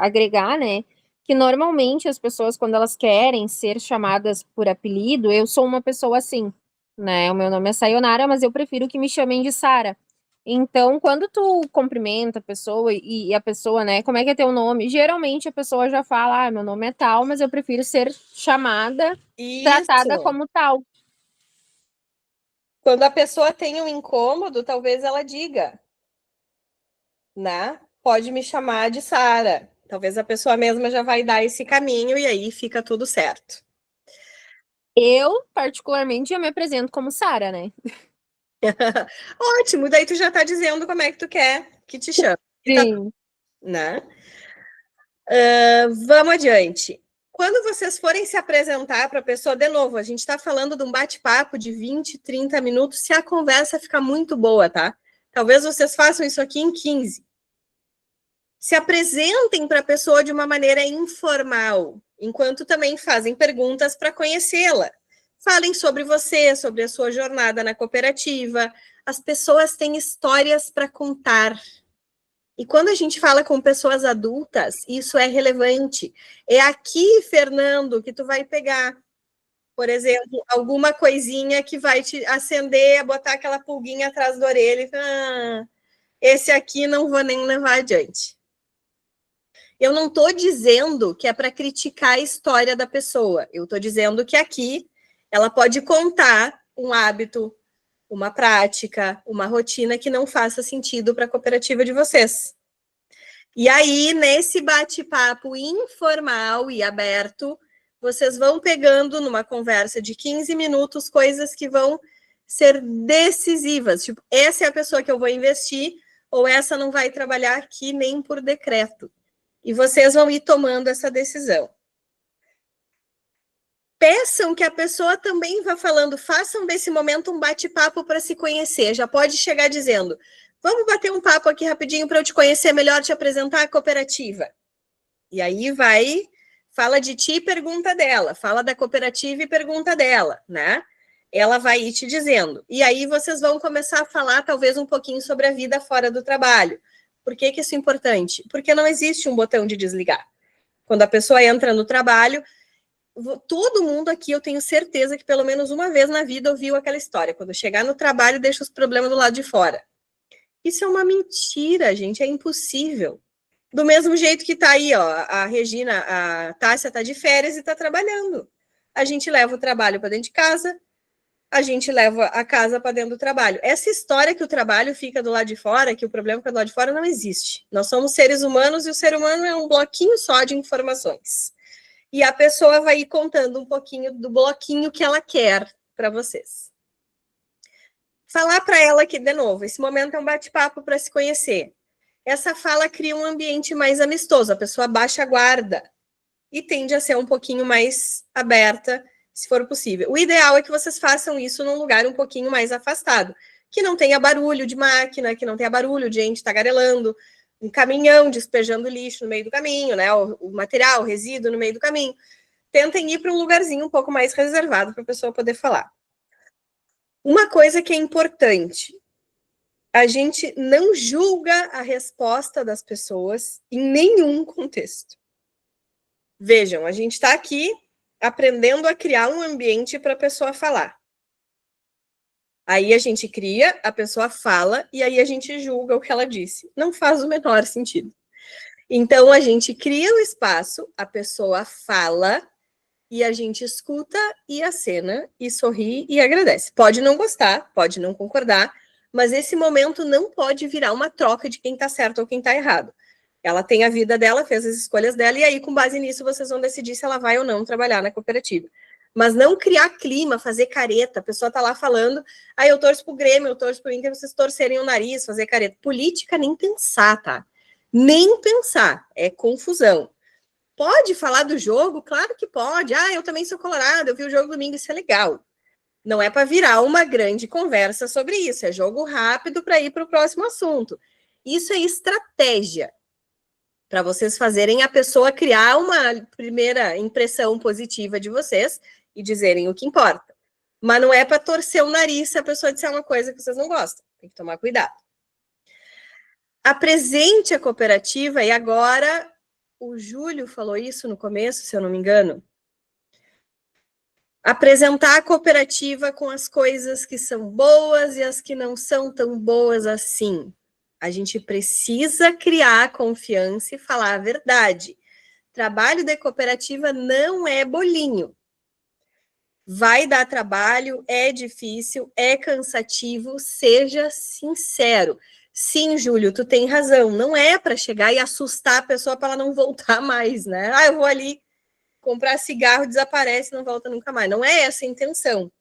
agregar, né, que normalmente as pessoas, quando elas querem ser chamadas por apelido, eu sou uma pessoa assim, né, o meu nome é Sayonara, mas eu prefiro que me chamem de Sara. Então, quando tu cumprimenta a pessoa e a pessoa, né, como é que é teu nome? Geralmente a pessoa já fala, meu nome é tal, mas eu prefiro ser chamada, tratada como tal. Quando a pessoa tem um incômodo, talvez ela diga, né? Pode me chamar de Sara. Talvez a pessoa mesma já vai dar esse caminho e aí fica tudo certo. Eu, particularmente, já me apresento como Sara, né? Ótimo, daí tu já tá dizendo como é que tu quer que te chame. Sim. Né? Vamos adiante. Quando vocês forem se apresentar para a pessoa, de novo, a gente está falando de um bate-papo de 20, 30 minutos, se a conversa ficar muito boa, tá? Talvez vocês façam isso aqui em 15. Se apresentem para a pessoa de uma maneira informal, enquanto também fazem perguntas para conhecê-la. Falem sobre você, sobre a sua jornada na cooperativa. As pessoas têm histórias para contar. E quando a gente fala com pessoas adultas, isso é relevante. É aqui, Fernando, que tu vai pegar, por exemplo, alguma coisinha que vai te acender, botar aquela pulguinha atrás da orelha e esse aqui não vou nem levar adiante. Eu não estou dizendo que é para criticar a história da pessoa. Eu estou dizendo que aqui ela pode contar um hábito, uma prática, uma rotina que não faça sentido para a cooperativa de vocês. E aí, nesse bate-papo informal e aberto, vocês vão pegando numa conversa de 15 minutos coisas que vão ser decisivas. Tipo, essa é a pessoa que eu vou investir, ou essa não vai trabalhar aqui nem por decreto. E vocês vão ir tomando essa decisão. Peçam que a pessoa também vá falando, façam desse momento um bate-papo para se conhecer. Já pode chegar dizendo, vamos bater um papo aqui rapidinho para eu te conhecer melhor, te apresentar a cooperativa. E aí vai, fala de ti e pergunta dela, fala da cooperativa e pergunta dela, né? Ela vai ir te dizendo. E aí vocês vão começar a falar talvez um pouquinho sobre a vida fora do trabalho. Por que isso é importante? Porque não existe um botão de desligar. Quando a pessoa entra no trabalho, todo mundo aqui, eu tenho certeza que pelo menos uma vez na vida ouviu aquela história. Quando chegar no trabalho, deixa os problemas do lado de fora. Isso é uma mentira, gente, é impossível. Do mesmo jeito que tá aí, ó, a Regina, a Tássia tá de férias e tá trabalhando. A gente leva o trabalho para dentro de casa, a gente leva a casa para dentro do trabalho. Essa história que o trabalho fica do lado de fora, que o problema fica do lado de fora, não existe. Nós somos seres humanos e o ser humano é um bloquinho só de informações. E a pessoa vai ir contando um pouquinho do bloquinho que ela quer para vocês. Falar para ela que, de novo, esse momento é um bate-papo para se conhecer. Essa fala cria um ambiente mais amistoso, a pessoa baixa a guarda e tende a ser um pouquinho mais aberta, se for possível. O ideal é que vocês façam isso num lugar um pouquinho mais afastado, que não tenha barulho de máquina, que não tenha barulho de gente tagarelando, um caminhão despejando lixo no meio do caminho, né? O material, o resíduo no meio do caminho. Tentem ir para um lugarzinho um pouco mais reservado para a pessoa poder falar. Uma coisa que é importante, a gente não julga a resposta das pessoas em nenhum contexto. Vejam, a gente está aqui aprendendo a criar um ambiente para a pessoa falar. Aí a gente cria, a pessoa fala, e aí a gente julga o que ela disse. Não faz o menor sentido. Então, a gente cria o espaço, a pessoa fala, e a gente escuta, e acena, e sorri, e agradece. Pode não gostar, pode não concordar, mas esse momento não pode virar uma troca de quem está certo ou quem está errado. Ela tem a vida dela, fez as escolhas dela, e aí, com base nisso, vocês vão decidir se ela vai ou não trabalhar na cooperativa. Mas não criar clima, fazer careta. A pessoa está lá falando, eu torço pro Grêmio, eu torço pro Inter, vocês torcerem o nariz, fazer careta. Política, nem pensar, tá? Nem pensar. É confusão. Pode falar do jogo? Claro que pode. Eu também sou colorado, eu vi o jogo domingo, isso é legal. Não é para virar uma grande conversa sobre isso. É jogo rápido para ir para o próximo assunto. Isso é estratégia. Para vocês fazerem a pessoa criar uma primeira impressão positiva de vocês e dizerem o que importa. Mas não é para torcer o nariz se a pessoa disser uma coisa que vocês não gostam. Tem que tomar cuidado. Apresente a cooperativa, e agora o Júlio falou isso no começo, se eu não me engano. Apresentar a cooperativa com as coisas que são boas e as que não são tão boas assim. A gente precisa criar confiança e falar a verdade. Trabalho de cooperativa não é bolinho. Vai dar trabalho, é difícil, é cansativo, seja sincero. Sim, Júlio, tu tem razão. Não é para chegar e assustar a pessoa para ela não voltar mais, né? Ah, eu vou ali comprar cigarro, desaparece, não volta nunca mais. Não é essa a intenção.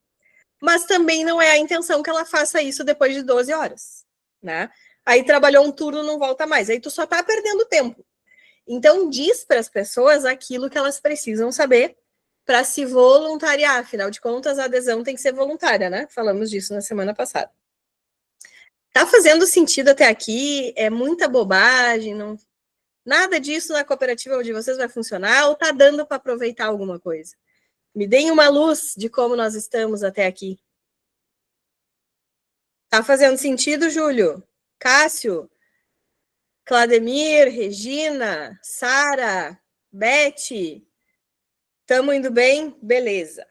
Mas também não é a intenção que ela faça isso depois de 12 horas, né? Aí trabalhou um turno, não volta mais. Aí tu só tá perdendo tempo. Então, diz para as pessoas aquilo que elas precisam saber para se voluntariar. Afinal de contas, a adesão tem que ser voluntária, né? Falamos disso na semana passada. Tá fazendo sentido até aqui? É muita bobagem? Não... Nada disso na cooperativa de vocês vai funcionar? Ou tá dando para aproveitar alguma coisa? Me deem uma luz de como nós estamos até aqui. Tá fazendo sentido, Júlio? Cássio? Clademir? Regina? Sara? Beth? Estamos indo bem? Beleza.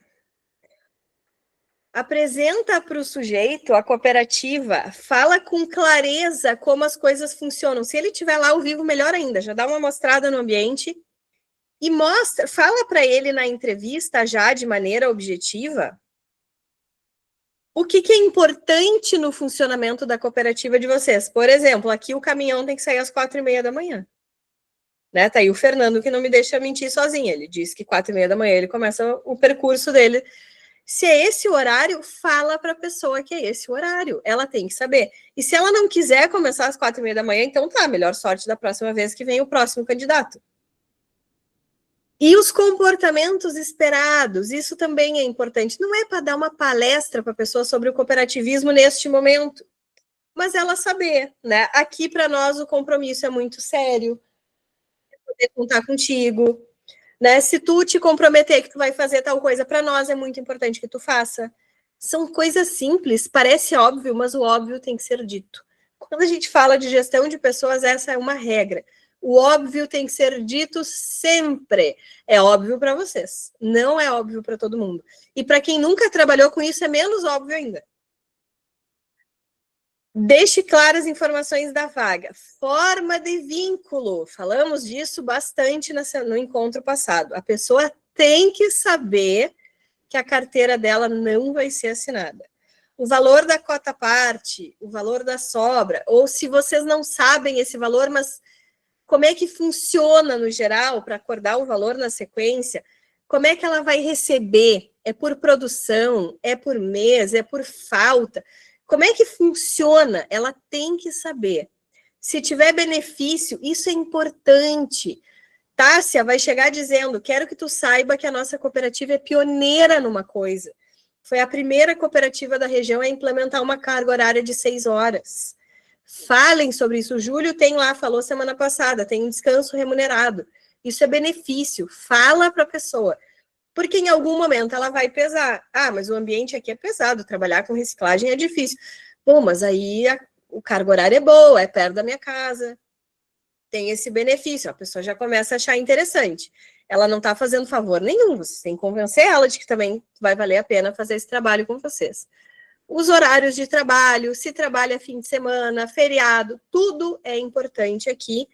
Apresenta para o sujeito a cooperativa, fala com clareza como as coisas funcionam. Se ele estiver lá ao vivo, melhor ainda, já dá uma mostrada no ambiente e mostra, fala para ele na entrevista já de maneira objetiva o que é importante no funcionamento da cooperativa de vocês. Por exemplo, aqui o caminhão tem que sair às 4h30 da manhã. Né? Tá aí o Fernando que não me deixa mentir sozinho. Ele diz que 4h30 da manhã ele começa o percurso dele. Se é esse o horário, fala para a pessoa que é esse o horário. Ela tem que saber. E se ela não quiser começar às 4h30 da manhã, então tá, melhor sorte da próxima vez que vem o próximo candidato. E os comportamentos esperados, isso também é importante. Não é para dar uma palestra para a pessoa sobre o cooperativismo neste momento, mas ela saber, né? Aqui para nós o compromisso é muito sério, poder contar contigo, né? Se tu te comprometer que tu vai fazer tal coisa, para nós é muito importante que tu faça. São coisas simples, parece óbvio, mas o óbvio tem que ser dito. Quando a gente fala de gestão de pessoas, essa é uma regra. O óbvio tem que ser dito sempre. É óbvio para vocês, não é óbvio para todo mundo. E para quem nunca trabalhou com isso, é menos óbvio ainda. Deixe claras as informações da vaga. Forma de vínculo. Falamos disso bastante no encontro passado. A pessoa tem que saber que a carteira dela não vai ser assinada. O valor da cota parte, o valor da sobra, ou se vocês não sabem esse valor, mas como é que funciona no geral para acordar o valor na sequência, como é que ela vai receber? É por produção? É por mês? É por falta? Como é que funciona? Ela tem que saber. Se tiver benefício, isso é importante. Tássia vai chegar dizendo, quero que tu saiba que a nossa cooperativa é pioneira numa coisa. Foi a primeira cooperativa da região a implementar uma carga horária de 6 horas. Falem sobre isso. O Júlio tem lá, falou semana passada, tem um descanso remunerado. Isso é benefício. Fala para a pessoa. Porque em algum momento ela vai pesar. Ah, mas o ambiente aqui é pesado, trabalhar com reciclagem é difícil. Bom, mas aí o cargo horário é boa, é perto da minha casa. Tem esse benefício, a pessoa já começa a achar interessante. Ela não está fazendo favor nenhum, vocês têm que convencer ela de que também vai valer a pena fazer esse trabalho com vocês. Os horários de trabalho, se trabalha fim de semana, feriado, tudo é importante aqui.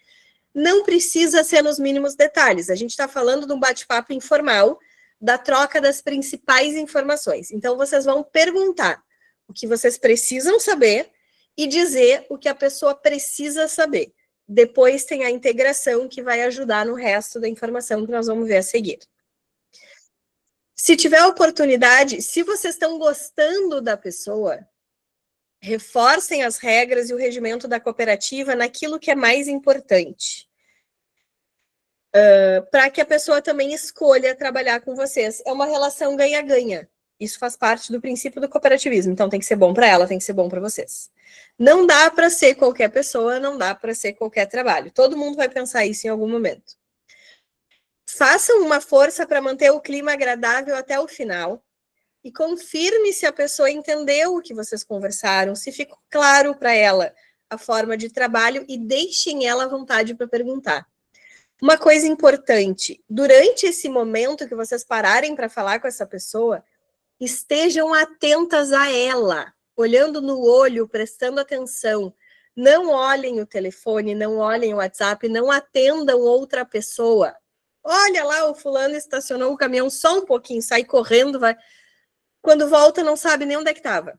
Não precisa ser nos mínimos detalhes. A gente está falando de um bate-papo informal, da troca das principais informações. Então, vocês vão perguntar o que vocês precisam saber e dizer o que a pessoa precisa saber. Depois tem a integração que vai ajudar no resto da informação que nós vamos ver a seguir. Se tiver oportunidade, se vocês estão gostando da pessoa, reforcem as regras e o regimento da cooperativa naquilo que é mais importante. Para que a pessoa também escolha trabalhar com vocês. É uma relação ganha-ganha. Isso faz parte do princípio do cooperativismo. Então, tem que ser bom para ela, tem que ser bom para vocês. Não dá para ser qualquer pessoa, não dá para ser qualquer trabalho. Todo mundo vai pensar isso em algum momento. Façam uma força para manter o clima agradável até o final e confirme se a pessoa entendeu o que vocês conversaram, se ficou claro para ela a forma de trabalho e deixem ela à vontade para perguntar. Uma coisa importante, durante esse momento que vocês pararem para falar com essa pessoa, estejam atentas a ela, olhando no olho, prestando atenção. Não olhem o telefone, não olhem o WhatsApp, não atendam outra pessoa. Olha lá, o fulano estacionou o caminhão só um pouquinho, sai correndo, vai. Quando volta, não sabe nem onde é que estava.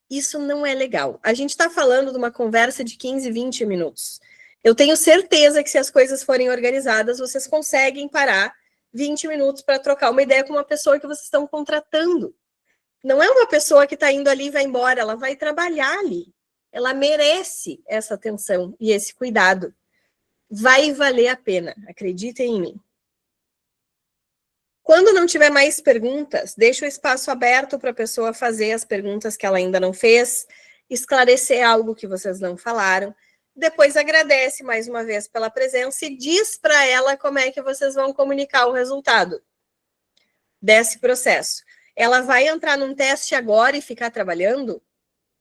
Isso não é legal. A gente está falando de uma conversa de 15, 20 minutos. Eu tenho certeza que se as coisas forem organizadas, vocês conseguem parar 20 minutos para trocar uma ideia com uma pessoa que vocês estão contratando. Não é uma pessoa que está indo ali e vai embora, ela vai trabalhar ali. Ela merece essa atenção e esse cuidado. Vai valer a pena, acreditem em mim. Quando não tiver mais perguntas, deixa o espaço aberto para a pessoa fazer as perguntas que ela ainda não fez, esclarecer algo que vocês não falaram. Depois agradece mais uma vez pela presença e diz para ela como é que vocês vão comunicar o resultado desse processo. Ela vai entrar num teste agora e ficar trabalhando?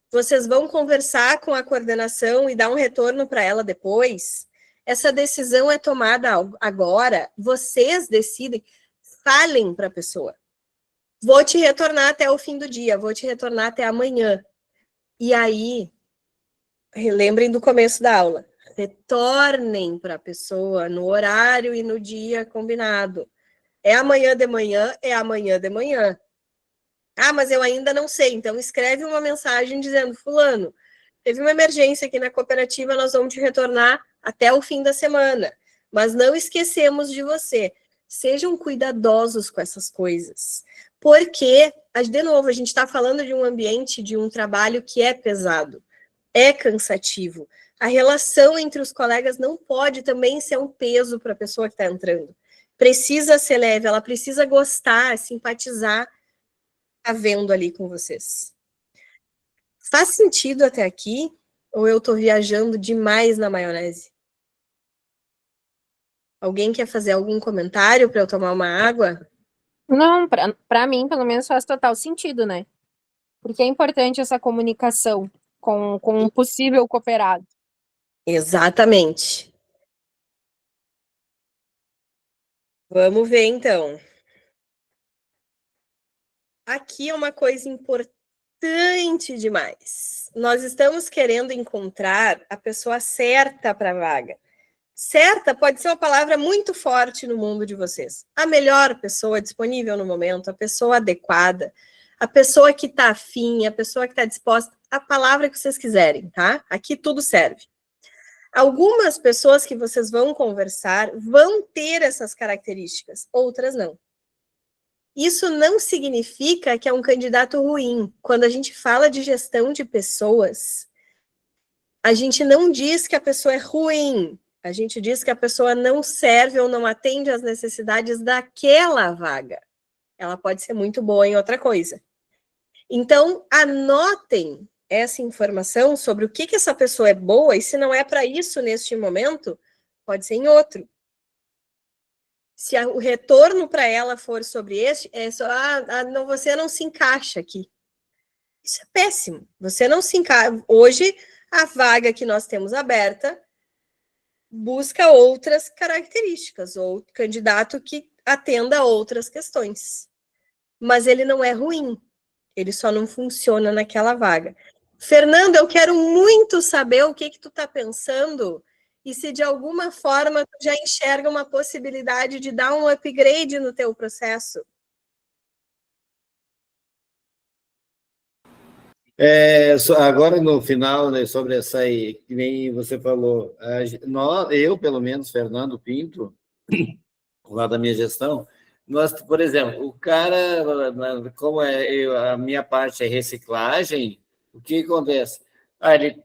Vocês vão conversar com a coordenação e dar um retorno para ela depois? Essa decisão é tomada agora, vocês decidem, falem para a pessoa. Vou te retornar até o fim do dia, vou te retornar até amanhã. E aí, lembrem do começo da aula, retornem para a pessoa no horário e no dia combinado. É amanhã de manhã, é amanhã de manhã. Ah, mas eu ainda não sei. Então, escreve uma mensagem dizendo, fulano, teve uma emergência aqui na cooperativa, nós vamos te retornar até o fim da semana. Mas não esquecemos de você. Sejam cuidadosos com essas coisas. Porque, de novo, a gente está falando de um ambiente, de um trabalho que é pesado, é cansativo. A relação entre os colegas não pode também ser um peso para a pessoa que está entrando. Precisa ser leve, ela precisa gostar, simpatizar, tá vendo ali com vocês. Faz sentido até aqui? Ou eu tô viajando demais na maionese? Alguém quer fazer algum comentário para eu tomar uma água? Não, para mim, pelo menos, faz total sentido, né? Porque é importante essa comunicação com um possível cooperado. Exatamente. Vamos ver, então. Aqui é uma coisa importante demais. Nós estamos querendo encontrar a pessoa certa para a vaga. Certa pode ser uma palavra muito forte no mundo de vocês. A melhor pessoa disponível no momento, a pessoa adequada, a pessoa que está afim, a pessoa que está disposta, a palavra que vocês quiserem, tá? Aqui tudo serve. Algumas pessoas que vocês vão conversar vão ter essas características, outras não. Isso não significa que é um candidato ruim. Quando a gente fala de gestão de pessoas, a gente não diz que a pessoa é ruim. A gente diz que a pessoa não serve ou não atende às necessidades daquela vaga. Ela pode ser muito boa em outra coisa. Então, anotem essa informação sobre o que essa pessoa é boa, e se não é para isso neste momento, pode ser em outro. Se o retorno para ela for sobre este, é só, não, você não se encaixa aqui. Isso é péssimo. Você não se encaixa. Hoje, a vaga que nós temos aberta busca outras características, ou candidato que atenda a outras questões. Mas ele não é ruim. Ele só não funciona naquela vaga. Fernando, eu quero muito saber o que tu está pensando e se de alguma forma tu já enxerga uma possibilidade de dar um upgrade no teu processo. Agora no final, né, sobre essa aí, que nem você falou, eu, pelo menos, Fernando Pinto, lá da minha gestão, nós, por exemplo, o cara, como a minha parte é reciclagem, o que acontece?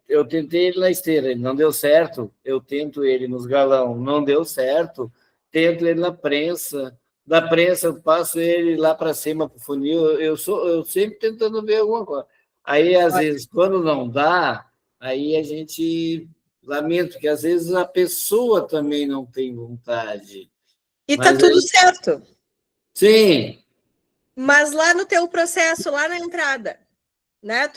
Eu tentei ele na esteira, ele não deu certo, eu tento ele nos galão, não deu certo, tento ele na prensa, da prensa eu passo ele lá para cima para o funil, eu sempre tentando ver alguma coisa. Aí, às vezes, quando não dá, aí a gente lamenta, que às vezes a pessoa também não tem vontade. E tá tudo certo. Sim. Mas lá no teu processo, lá na entrada, né,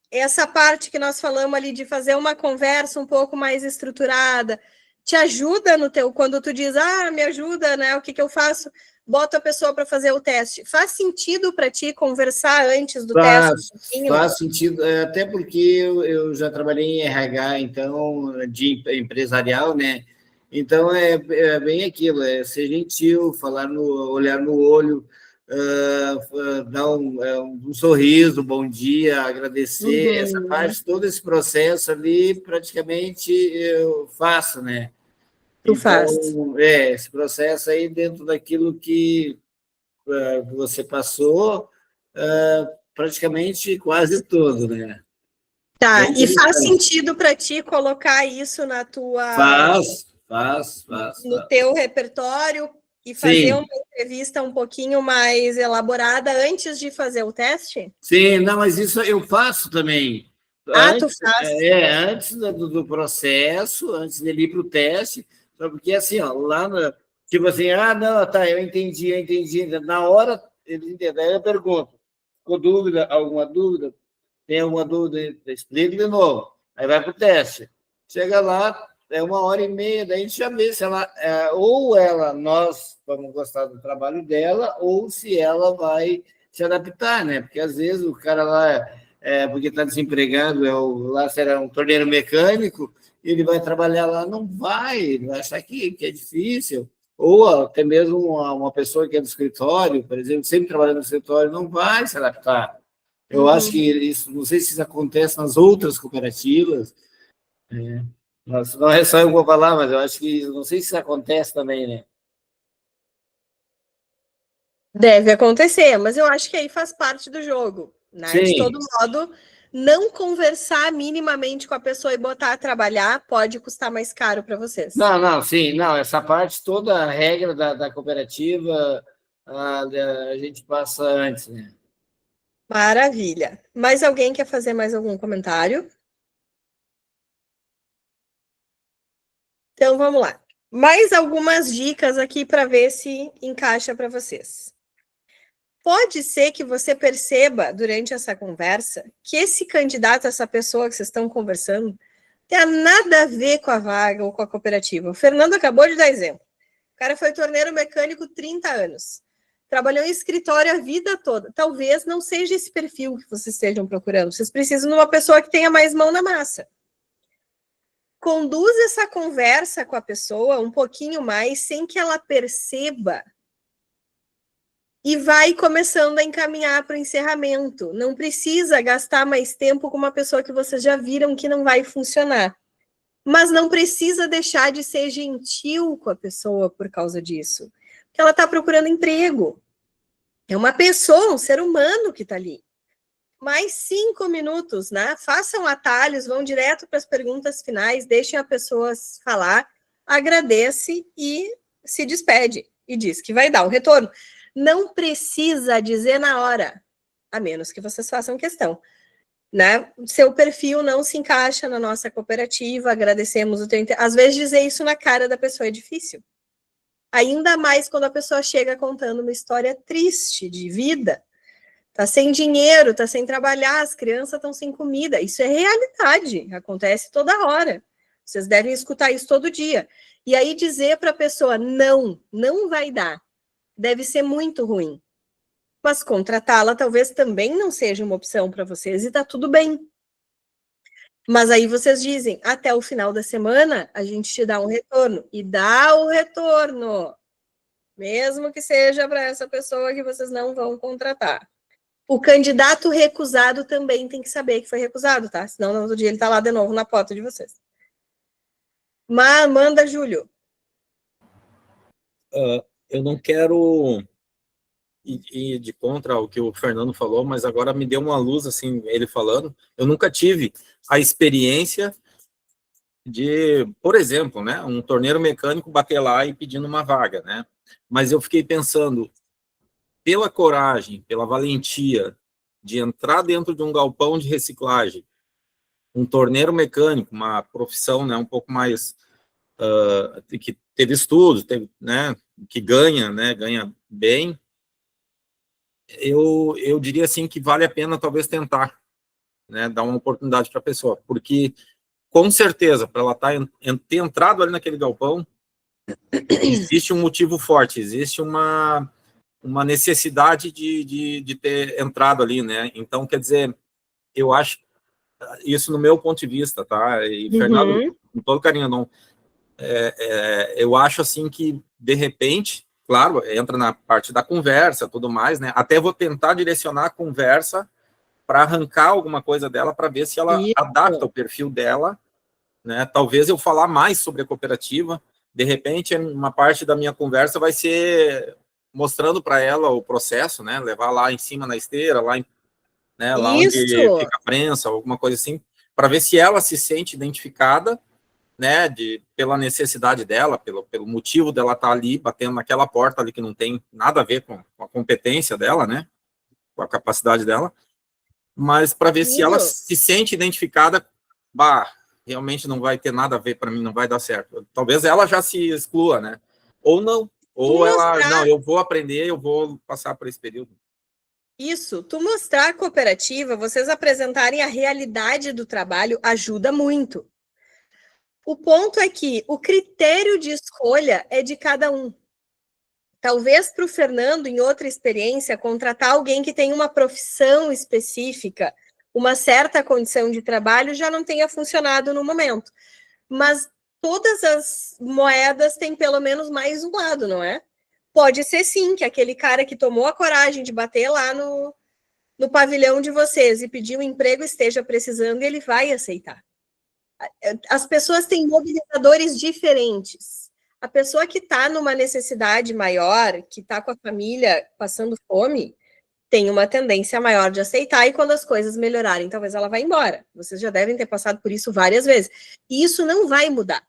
essa parte que nós falamos ali de fazer uma conversa um pouco mais estruturada, te ajuda no teu, quando tu diz, me ajuda, né, o que eu faço? Bota a pessoa para fazer o teste. Faz sentido para ti conversar antes do teste? Faz sentido, até porque eu já trabalhei em RH, então, de empresarial, né? Então, é bem aquilo, é ser gentil, olhar no olho, dar um sorriso, bom dia, agradecer, essa parte, todo esse processo ali, praticamente eu faço, né? Tu faz. Esse processo aí dentro daquilo que você passou, praticamente quase todo, né? Tá, e faz sentido para ti colocar isso na tua... Faz. No teu repertório e fazer uma entrevista um pouquinho mais elaborada antes de fazer o teste? Sim, não, mas isso eu faço também. Tu faz? Antes do processo, antes dele ir para o teste, porque assim, ó, lá no, tipo assim, não, tá, eu entendi. Na hora, ele entende, aí eu pergunto, ficou dúvida, alguma dúvida? Tem alguma dúvida? Explica de novo. Aí vai para o teste. Chega lá, é 1h30, daí a gente já vê se ela, nós vamos gostar do trabalho dela, ou se ela vai se adaptar, né? Porque às vezes o cara lá, porque está desempregado, lá será um torneiro mecânico, ele vai trabalhar lá, ele vai achar que é difícil. Ou até mesmo uma pessoa que é do escritório, por exemplo, sempre trabalhando no escritório, não vai se adaptar. Eu acho que isso, não sei se isso acontece nas outras cooperativas, não é só eu vou falar, mas eu acho que, não sei se isso acontece também, né? Deve acontecer, mas eu acho que aí faz parte do jogo, né? Sim. De todo modo, não conversar minimamente com a pessoa e botar a trabalhar pode custar mais caro para vocês. Não, essa parte toda, a regra da cooperativa, a gente passa antes, né? Maravilha. Mais alguém quer fazer mais algum comentário? Então, vamos lá. Mais algumas dicas aqui para ver se encaixa para vocês. Pode ser que você perceba, durante essa conversa, que esse candidato, essa pessoa que vocês estão conversando, tenha nada a ver com a vaga ou com a cooperativa. O Fernando acabou de dar exemplo. O cara foi torneiro mecânico 30 anos. Trabalhou em escritório a vida toda. Talvez não seja esse perfil que vocês estejam procurando. Vocês precisam de uma pessoa que tenha mais mão na massa. Conduz essa conversa com a pessoa um pouquinho mais, sem que ela perceba, e vai começando a encaminhar para o encerramento. Não precisa gastar mais tempo com uma pessoa que vocês já viram que não vai funcionar. Mas não precisa deixar de ser gentil com a pessoa por causa disso. Porque ela está procurando emprego. É uma pessoa, um ser humano que está ali. Mais 5 minutos, né? Façam atalhos, vão direto para as perguntas finais, deixem a pessoa falar, agradece e se despede. E diz que vai dar um retorno. Não precisa dizer na hora, a menos que vocês façam questão, né? Seu perfil não se encaixa na nossa cooperativa, agradecemos o teu interesse. Às vezes dizer isso na cara da pessoa é difícil. Ainda mais quando a pessoa chega contando uma história triste de vida. Tá sem dinheiro, tá sem trabalhar, as crianças estão sem comida. Isso é realidade, acontece toda hora. Vocês devem escutar isso todo dia. E aí dizer para a pessoa, não vai dar, deve ser muito ruim. Mas contratá-la talvez também não seja uma opção para vocês e tá tudo bem. Mas aí vocês dizem, até o final da semana a gente te dá um retorno. E dá o retorno, mesmo que seja para essa pessoa que vocês não vão contratar. O candidato recusado também tem que saber que foi recusado, tá? Senão no outro dia ele tá lá de novo na porta de vocês. Mas manda, Júlio. Eu não quero ir de contra o que o Fernando falou, mas agora me deu uma luz, assim, ele falando. Eu nunca tive a experiência de, por exemplo, né, um torneiro mecânico bater lá e pedindo uma vaga, né? Mas eu fiquei pensando, pela coragem, pela valentia de entrar dentro de um galpão de reciclagem, um torneiro mecânico, uma profissão, né, um pouco mais que teve estudos, né, que ganha bem, eu diria assim que vale a pena talvez tentar, né, dar uma oportunidade para a pessoa, porque com certeza para ela ter entrado ali naquele galpão, existe um motivo forte, existe uma necessidade de ter entrado ali, né? Então, quer dizer, eu acho, isso no meu ponto de vista, tá? E, Fernando, com todo carinho, não, eu acho, assim, que, de repente, claro, entra na parte da conversa, tudo mais, né? Até vou tentar direcionar a conversa para arrancar alguma coisa dela, para ver se ela adapta o perfil dela, né? Talvez eu falar mais sobre a cooperativa, de repente, uma parte da minha conversa vai ser mostrando para ela o processo, né? Levar lá em cima na esteira, lá, né? Lá onde fica a prensa, alguma coisa assim, para ver se ela se sente identificada, né, pela necessidade dela, pelo motivo dela estar ali, batendo naquela porta ali que não tem nada a ver com a competência dela, né, com a capacidade dela, mas para ver se ela se sente identificada, realmente não vai ter nada a ver para mim, não vai dar certo. Talvez ela já se exclua, né, ou não, ou ela, não, eu vou aprender, eu vou passar por esse período. Isso, tu mostrar a cooperativa, vocês apresentarem a realidade do trabalho ajuda muito. O ponto é que o critério de escolha é de cada um. Talvez para o Fernando, em outra experiência, contratar alguém que tem uma profissão específica, uma certa condição de trabalho, já não tenha funcionado no momento. Mas todas as moedas têm pelo menos mais um lado, não é? Pode ser sim que aquele cara que tomou a coragem de bater lá no pavilhão de vocês e pedir um emprego esteja precisando e ele vai aceitar. As pessoas têm mobilizadores diferentes. A pessoa que está numa necessidade maior, que está com a família passando fome, tem uma tendência maior de aceitar, e quando as coisas melhorarem, talvez ela vá embora. Vocês já devem ter passado por isso várias vezes. E isso não vai mudar.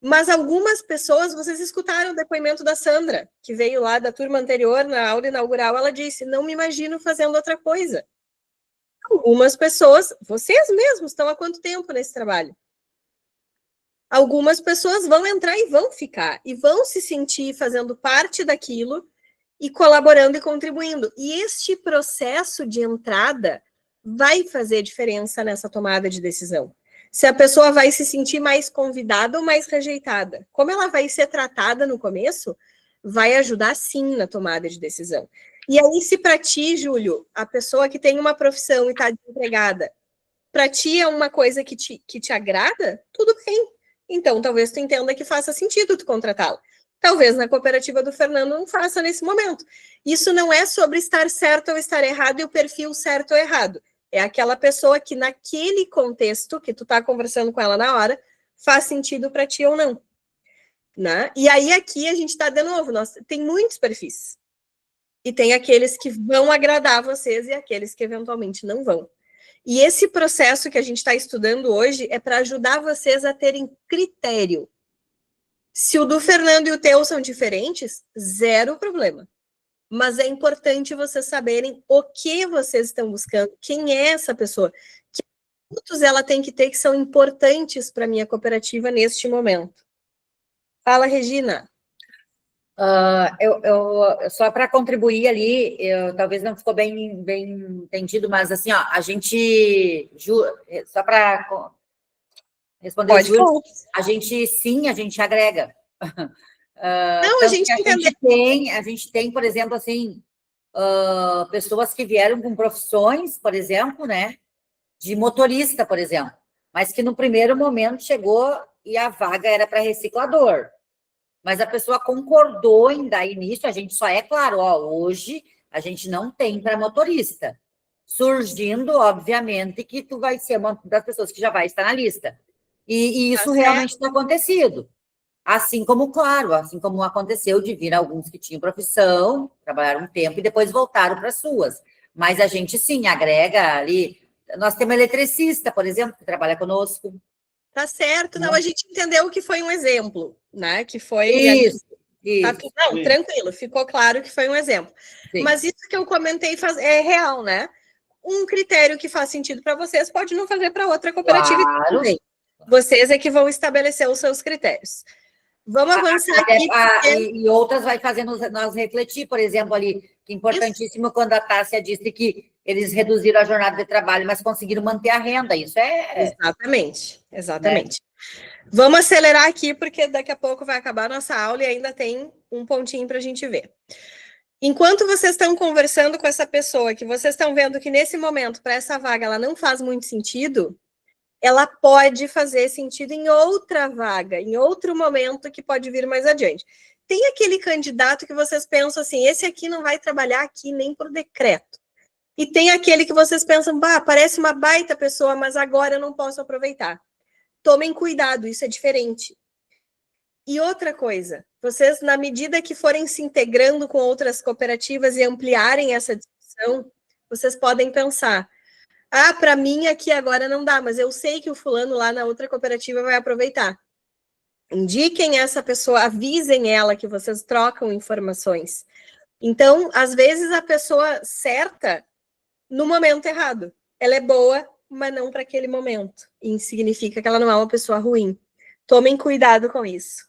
Mas algumas pessoas, vocês escutaram o depoimento da Sandra, que veio lá da turma anterior, na aula inaugural, ela disse, não me imagino fazendo outra coisa. Algumas pessoas, vocês mesmos estão há quanto tempo nesse trabalho? Algumas pessoas vão entrar e vão ficar, e vão se sentir fazendo parte daquilo, e colaborando e contribuindo. E este processo de entrada vai fazer diferença nessa tomada de decisão. Se a pessoa vai se sentir mais convidada ou mais rejeitada. Como ela vai ser tratada no começo, vai ajudar sim na tomada de decisão. E aí, se para ti, Júlio, a pessoa que tem uma profissão e está desempregada, para ti é uma coisa que te agrada, tudo bem. Então, talvez tu entenda que faça sentido tu contratá-la. Talvez na cooperativa do Fernando não faça nesse momento. Isso não é sobre estar certo ou estar errado e o perfil certo ou errado. É aquela pessoa que naquele contexto que tu está conversando com ela na hora, faz sentido para ti ou não. Né? E aí aqui a gente está de novo, tem muitos perfis. E tem aqueles que vão agradar vocês e aqueles que eventualmente não vão. E esse processo que a gente está estudando hoje é para ajudar vocês a terem critério. Se o do Fernando e o teu são diferentes, zero problema. Mas é importante vocês saberem o que vocês estão buscando, quem é essa pessoa, que pontos ela tem que ter que são importantes para a minha cooperativa neste momento. Fala, Regina. Só para contribuir ali, talvez não ficou bem entendido, mas assim, ó, a gente, só para responder, Pode Júlio, a gente agrega. Não, a gente entendeu. A gente tem, por exemplo, assim, pessoas que vieram com profissões, por exemplo, né, de motorista, por exemplo, mas que no primeiro momento chegou e a vaga era para reciclador. Mas a pessoa concordou em dar início, a gente só é claro, hoje a gente não tem para motorista. Surgindo, obviamente, que tu vai ser uma das pessoas que já vai estar na lista. E isso realmente tem acontecido. Assim como, claro, assim como aconteceu de vir alguns que tinham profissão, trabalharam um tempo e depois voltaram para as suas. Mas a gente, sim, agrega ali. Nós temos eletricista, por exemplo, que trabalha conosco. Tá certo, não, a gente entendeu que foi um exemplo, né? Que foi. Isso. Não, tranquilo, ficou claro que foi um exemplo. Sim. Mas isso que eu comentei é real, né? Um critério que faz sentido para vocês pode não fazer para outra cooperativa. Claro. Vocês é que vão estabelecer os seus critérios. Vamos avançar aqui. E outras vai fazendo nós refletir, por exemplo, ali, que é importantíssimo quando a Tássia disse que eles reduziram a jornada de trabalho, mas conseguiram manter a renda. Isso é... Exatamente. Vamos acelerar aqui, porque daqui a pouco vai acabar a nossa aula e ainda tem um pontinho para a gente ver. Enquanto vocês estão conversando com essa pessoa, que vocês estão vendo que nesse momento, para essa vaga, ela não faz muito sentido, ela pode fazer sentido em outra vaga, em outro momento que pode vir mais adiante. tem aquele candidato que vocês pensam assim, esse aqui não vai trabalhar aqui nem por decreto. E tem aquele que vocês pensam, parece uma baita pessoa, mas agora eu não posso aproveitar. Tomem cuidado, isso é diferente. E outra coisa, vocês, na medida que forem se integrando com outras cooperativas e ampliarem essa discussão, vocês podem pensar, para mim aqui agora não dá, mas eu sei que o fulano lá na outra cooperativa vai aproveitar. Indiquem essa pessoa, avisem ela que vocês trocam informações. Então, às vezes, a pessoa certa, no momento errado, ela é boa, mas não para aquele momento. E significa que ela não é uma pessoa ruim. Tomem cuidado com isso.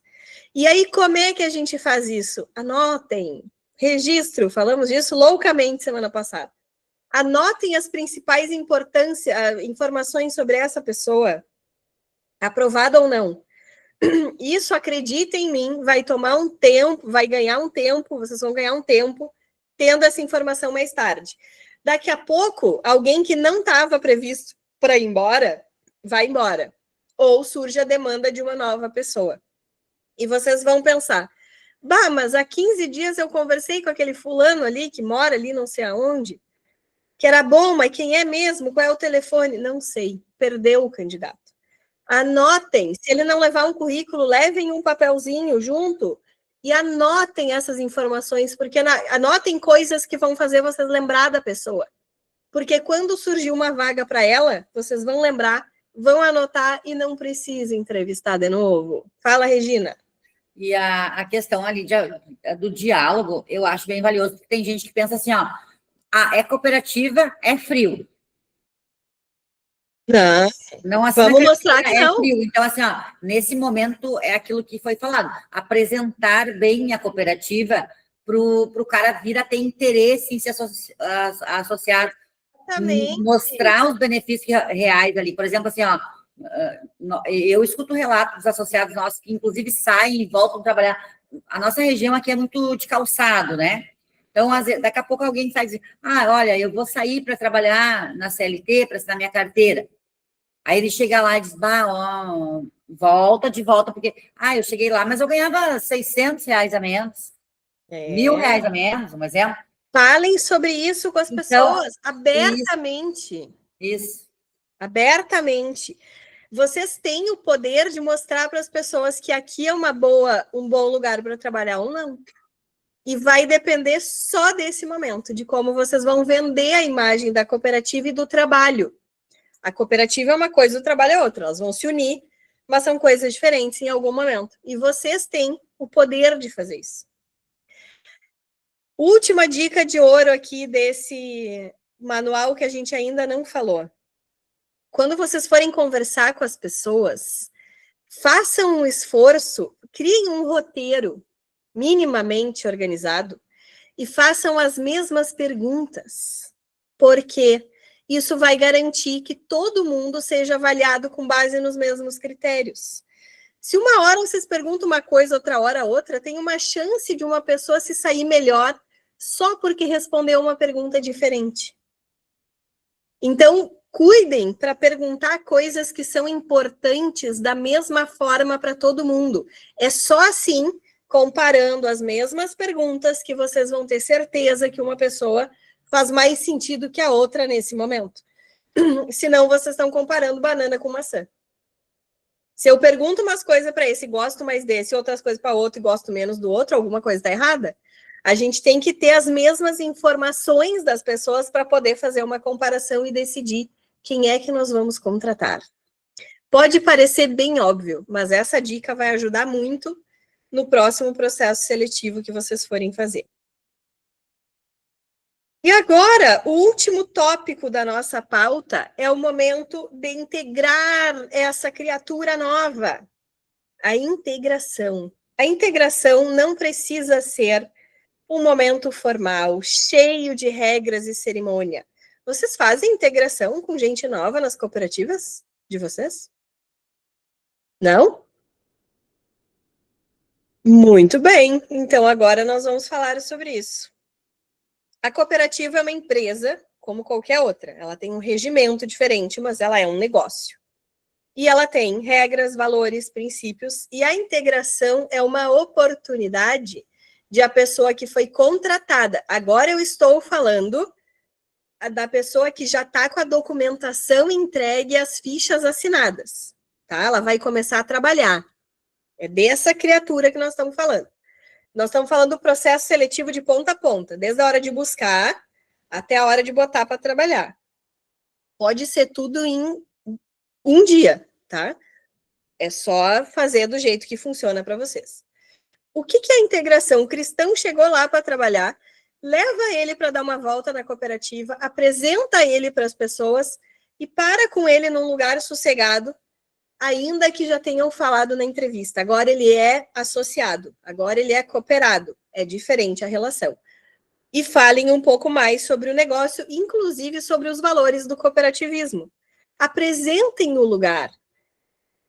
E aí, como é que a gente faz isso? Anotem. Registro, falamos disso loucamente semana passada. Anotem as principais informações sobre essa pessoa, aprovada ou não. Isso, acreditem em mim, vai tomar um tempo, vai ganhar um tempo, vocês vão ganhar um tempo tendo essa informação mais tarde. Daqui a pouco, alguém que não estava previsto para ir embora, vai embora. Ou surge a demanda de uma nova pessoa. E vocês vão pensar, mas há 15 dias eu conversei com aquele fulano ali, que mora ali não sei aonde, que era bom, mas quem é mesmo? Qual é o telefone? Não sei, perdeu o candidato. Anotem, se ele não levar um currículo, levem um papelzinho junto e anotem essas informações, porque anotem coisas que vão fazer vocês lembrar da pessoa. Porque quando surgir uma vaga para ela, vocês vão lembrar, vão anotar e não precisa entrevistar de novo. Fala, Regina. E a questão ali do diálogo, eu acho bem valioso, porque tem gente que pensa assim, é cooperativa, é frio. Não assim, vamos mostrar que não. Frio. Então, assim, nesse momento é aquilo que foi falado, apresentar bem a cooperativa para o cara vir a ter interesse em se associar, mostrar os benefícios reais ali. Por exemplo, assim, eu escuto relatos dos associados nossos que, inclusive, saem e voltam a trabalhar. A nossa região aqui é muito de calçado, né? Então, daqui a pouco alguém sai e diz, olha, eu vou sair para trabalhar na CLT, para assinar minha carteira. Aí ele chega lá e diz, volta de volta, porque, eu cheguei lá, mas eu ganhava R$600 a menos, R$1.000 a menos, um exemplo. Falem sobre isso com as pessoas, abertamente. Isso. Abertamente. Vocês têm o poder de mostrar para as pessoas que aqui é um bom lugar para trabalhar ou não. E vai depender só desse momento, de como vocês vão vender a imagem da cooperativa e do trabalho. A cooperativa é uma coisa, o trabalho é outra. Elas vão se unir, mas são coisas diferentes em algum momento. E vocês têm o poder de fazer isso. Última dica de ouro aqui desse manual que a gente ainda não falou. Quando vocês forem conversar com as pessoas, façam um esforço, criem um roteiro minimamente organizado e façam as mesmas perguntas. Por quê? Isso vai garantir que todo mundo seja avaliado com base nos mesmos critérios. Se uma hora vocês perguntam uma coisa, outra hora outra, tem uma chance de uma pessoa se sair melhor só porque respondeu uma pergunta diferente. Então, cuidem para perguntar coisas que são importantes da mesma forma para todo mundo. É só assim, comparando as mesmas perguntas, que vocês vão ter certeza que uma pessoa faz mais sentido que a outra nesse momento. Senão, vocês estão comparando banana com maçã. Se eu pergunto umas coisas para esse, gosto mais desse, outras coisas para outro e gosto menos do outro, alguma coisa está errada. A gente tem que ter as mesmas informações das pessoas para poder fazer uma comparação e decidir quem é que nós vamos contratar. Pode parecer bem óbvio, mas essa dica vai ajudar muito no próximo processo seletivo que vocês forem fazer. E agora, o último tópico da nossa pauta é o momento de integrar essa criatura nova, a integração. A integração não precisa ser um momento formal, cheio de regras e cerimônia. Vocês fazem integração com gente nova nas cooperativas de vocês? Não? Muito bem, então agora nós vamos falar sobre isso. A cooperativa é uma empresa, como qualquer outra. Ela tem um regimento diferente, mas ela é um negócio. E ela tem regras, valores, princípios, e a integração é uma oportunidade de a pessoa que foi contratada. Agora eu estou falando da pessoa que já está com a documentação entregue e as fichas assinadas, tá? Ela vai começar a trabalhar. É dessa criatura que nós estamos falando. Nós estamos falando do processo seletivo de ponta a ponta, desde a hora de buscar até a hora de botar para trabalhar. Pode ser tudo em um dia, tá? É só fazer do jeito que funciona para vocês. O que é a integração? O cristão chegou lá para trabalhar, leva ele para dar uma volta na cooperativa, apresenta ele para as pessoas e para com ele num lugar sossegado, ainda que já tenham falado na entrevista. Agora ele é associado, agora ele é cooperado. É diferente a relação. E falem um pouco mais sobre o negócio, inclusive sobre os valores do cooperativismo. Apresentem o lugar.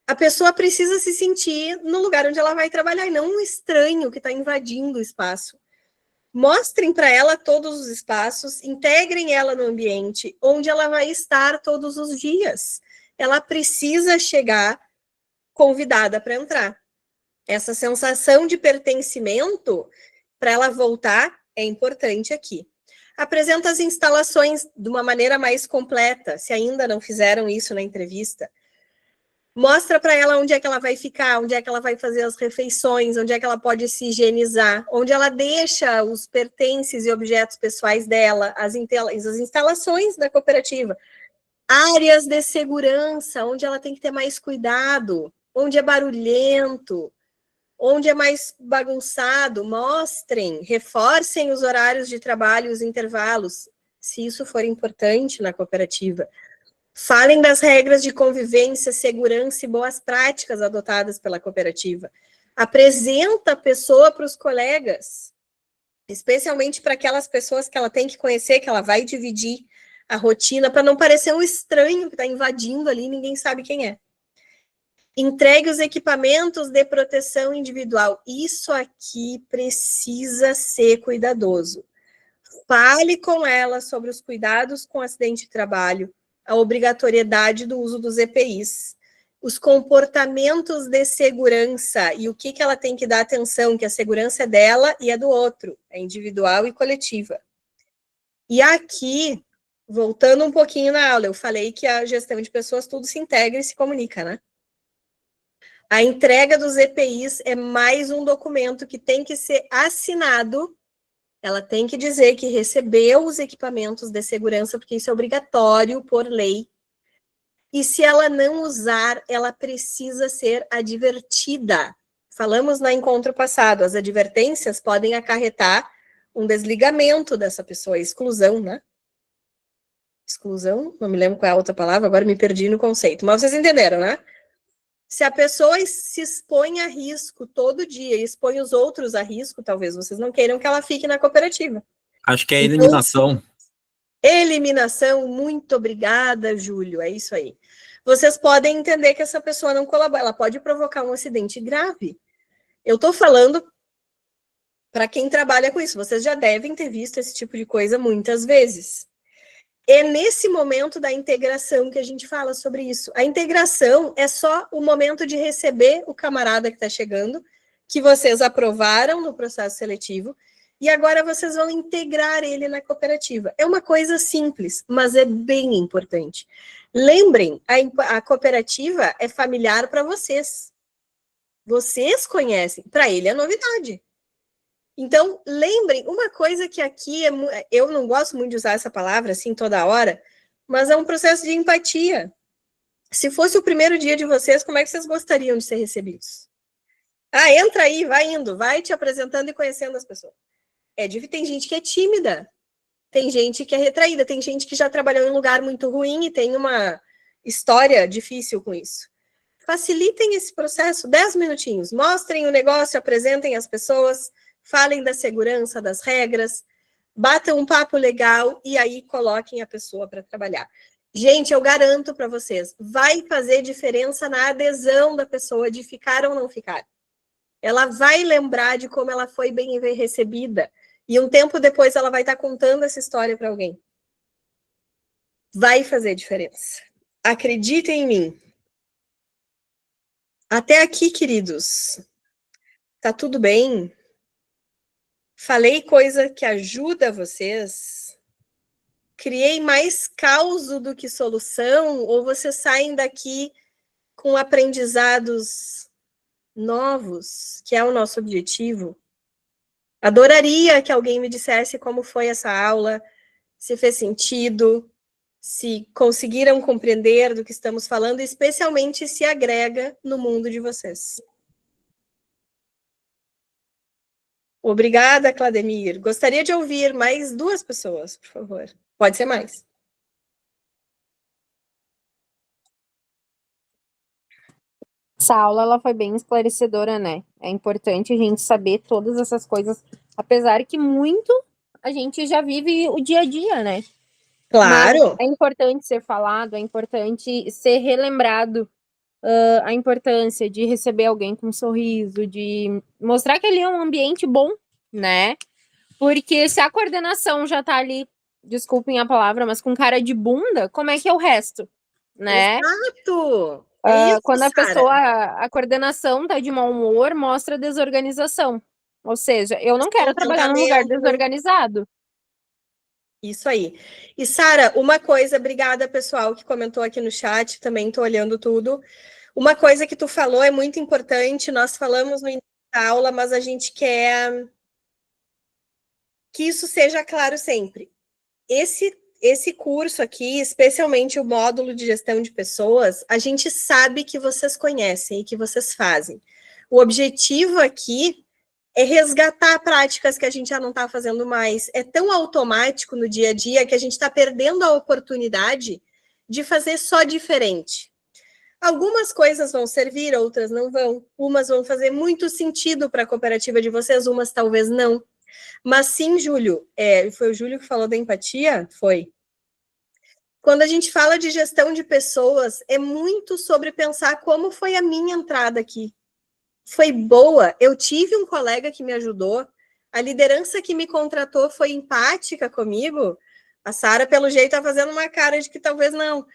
A pessoa precisa se sentir no lugar onde ela vai trabalhar, e não um estranho que está invadindo o espaço. Mostrem para ela todos os espaços, integrem ela no ambiente onde ela vai estar todos os dias. Ela precisa chegar convidada para entrar. Essa sensação de pertencimento, para ela voltar, é importante aqui. Apresenta as instalações de uma maneira mais completa, se ainda não fizeram isso na entrevista. Mostra para ela onde é que ela vai ficar, onde é que ela vai fazer as refeições, onde é que ela pode se higienizar, onde ela deixa os pertences e objetos pessoais dela, as instalações da cooperativa. Áreas de segurança, onde ela tem que ter mais cuidado, onde é barulhento, onde é mais bagunçado, mostrem, reforcem os horários de trabalho, os intervalos, se isso for importante na cooperativa. Falem das regras de convivência, segurança e boas práticas adotadas pela cooperativa. Apresenta a pessoa para os colegas, especialmente para aquelas pessoas que ela tem que conhecer, que ela vai dividir a rotina, para não parecer um estranho que está invadindo ali e ninguém sabe quem é. Entregue os equipamentos de proteção individual. Isso aqui precisa ser cuidadoso. Fale com ela sobre os cuidados com acidente de trabalho, a obrigatoriedade do uso dos EPIs, os comportamentos de segurança e o que ela tem que dar atenção, que a segurança é dela e é do outro, é individual e coletiva. E aqui, voltando um pouquinho na aula, eu falei que a gestão de pessoas tudo se integra e se comunica, né? A entrega dos EPIs é mais um documento que tem que ser assinado. Ela tem que dizer que recebeu os equipamentos de segurança, porque isso é obrigatório por lei. E se ela não usar, ela precisa ser advertida. Falamos no encontro passado, as advertências podem acarretar um desligamento dessa pessoa, exclusão, né? Exclusão, não me lembro qual é a outra palavra, agora me perdi no conceito. Mas vocês entenderam, né? Se a pessoa se expõe a risco todo dia e expõe os outros a risco, talvez vocês não queiram que ela fique na cooperativa. Acho que é eliminação. Eliminação, muito obrigada, Júlio, é isso aí. Vocês podem entender que essa pessoa não colabora, ela pode provocar um acidente grave. Eu estou falando para quem trabalha com isso, vocês já devem ter visto esse tipo de coisa muitas vezes. É nesse momento da integração que a gente fala sobre isso. A integração é só o momento de receber o camarada que está chegando, que vocês aprovaram no processo seletivo, e agora vocês vão integrar ele na cooperativa. É uma coisa simples, mas é bem importante. Lembrem, a cooperativa é familiar para vocês. Vocês conhecem, para ele é novidade. Então, lembrem, uma coisa que aqui, eu não gosto muito de usar essa palavra assim toda hora, mas é um processo de empatia. Se fosse o primeiro dia de vocês, como é que vocês gostariam de ser recebidos? Ah, entra aí, vai indo, vai te apresentando e conhecendo as pessoas. Tem gente que é tímida, tem gente que é retraída, tem gente que já trabalhou em um lugar muito ruim e tem uma história difícil com isso. Facilitem esse processo, 10 minutinhos, mostrem o negócio, apresentem as pessoas, falem da segurança, das regras, batam um papo legal e aí coloquem a pessoa para trabalhar. Gente, eu garanto para vocês, vai fazer diferença na adesão da pessoa de ficar ou não ficar. Ela vai lembrar de como ela foi bem recebida e um tempo depois ela vai estar contando essa história para alguém. Vai fazer diferença. Acreditem em mim. Até aqui, queridos. Tá tudo bem? Falei coisa que ajuda vocês? Criei mais caos do que solução? Ou vocês saem daqui com aprendizados novos, que é o nosso objetivo? Adoraria que alguém me dissesse como foi essa aula, se fez sentido, se conseguiram compreender do que estamos falando, especialmente se agrega no mundo de vocês. Obrigada, Clademir. Gostaria de ouvir mais 2 pessoas, por favor. Pode ser mais. Essa aula ela foi bem esclarecedora, né? É importante a gente saber todas essas coisas, apesar que muito a gente já vive o dia a dia, né? Claro. Mas é importante ser falado, é importante ser relembrado a importância de receber alguém com um sorriso, de mostrar que ali é um ambiente bom, né? Porque se a coordenação já tá ali, desculpem a palavra, mas com cara de bunda, como é que é o resto, né? Exato. É isso, Quando a Sara. pessoa, a coordenação tá de mau humor, mostra desorganização. Ou seja, eu não quero trabalhar num lugar desorganizado. Isso aí. E, Sara, uma coisa, obrigada, pessoal, que comentou aqui no chat, também estou olhando tudo. Uma coisa que tu falou é muito importante, nós falamos no início da aula, mas a gente quer que isso seja claro sempre. Esse curso aqui, especialmente o módulo de gestão de pessoas, a gente sabe que vocês conhecem e que vocês fazem. O objetivo aqui é resgatar práticas que a gente já não está fazendo mais. É tão automático no dia a dia que a gente está perdendo a oportunidade de fazer só diferente. Algumas coisas vão servir, outras não vão. Umas vão fazer muito sentido para a cooperativa de vocês, umas talvez não. Mas sim, Júlio, foi o Júlio que falou da empatia? Foi. Quando a gente fala de gestão de pessoas, é muito sobre pensar como foi a minha entrada aqui. Foi boa, eu tive um colega que me ajudou, a liderança que me contratou foi empática comigo, a Sara, pelo jeito, está fazendo uma cara de que talvez não.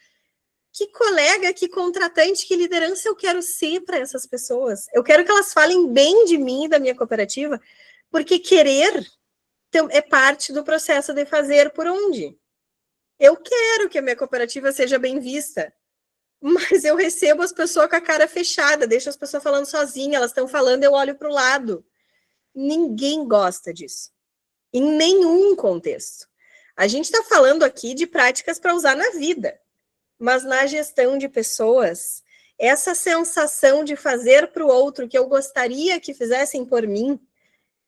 Que colega, que contratante, que liderança eu quero ser para essas pessoas? Eu quero que elas falem bem de mim e da minha cooperativa, porque querer é parte do processo de fazer por onde. Eu quero que a minha cooperativa seja bem vista, mas eu recebo as pessoas com a cara fechada, deixo as pessoas falando sozinhas, elas estão falando, eu olho para o lado. Ninguém gosta disso, em nenhum contexto. A gente está falando aqui de práticas para usar na vida, mas na gestão de pessoas, essa sensação de fazer para o outro que eu gostaria que fizessem por mim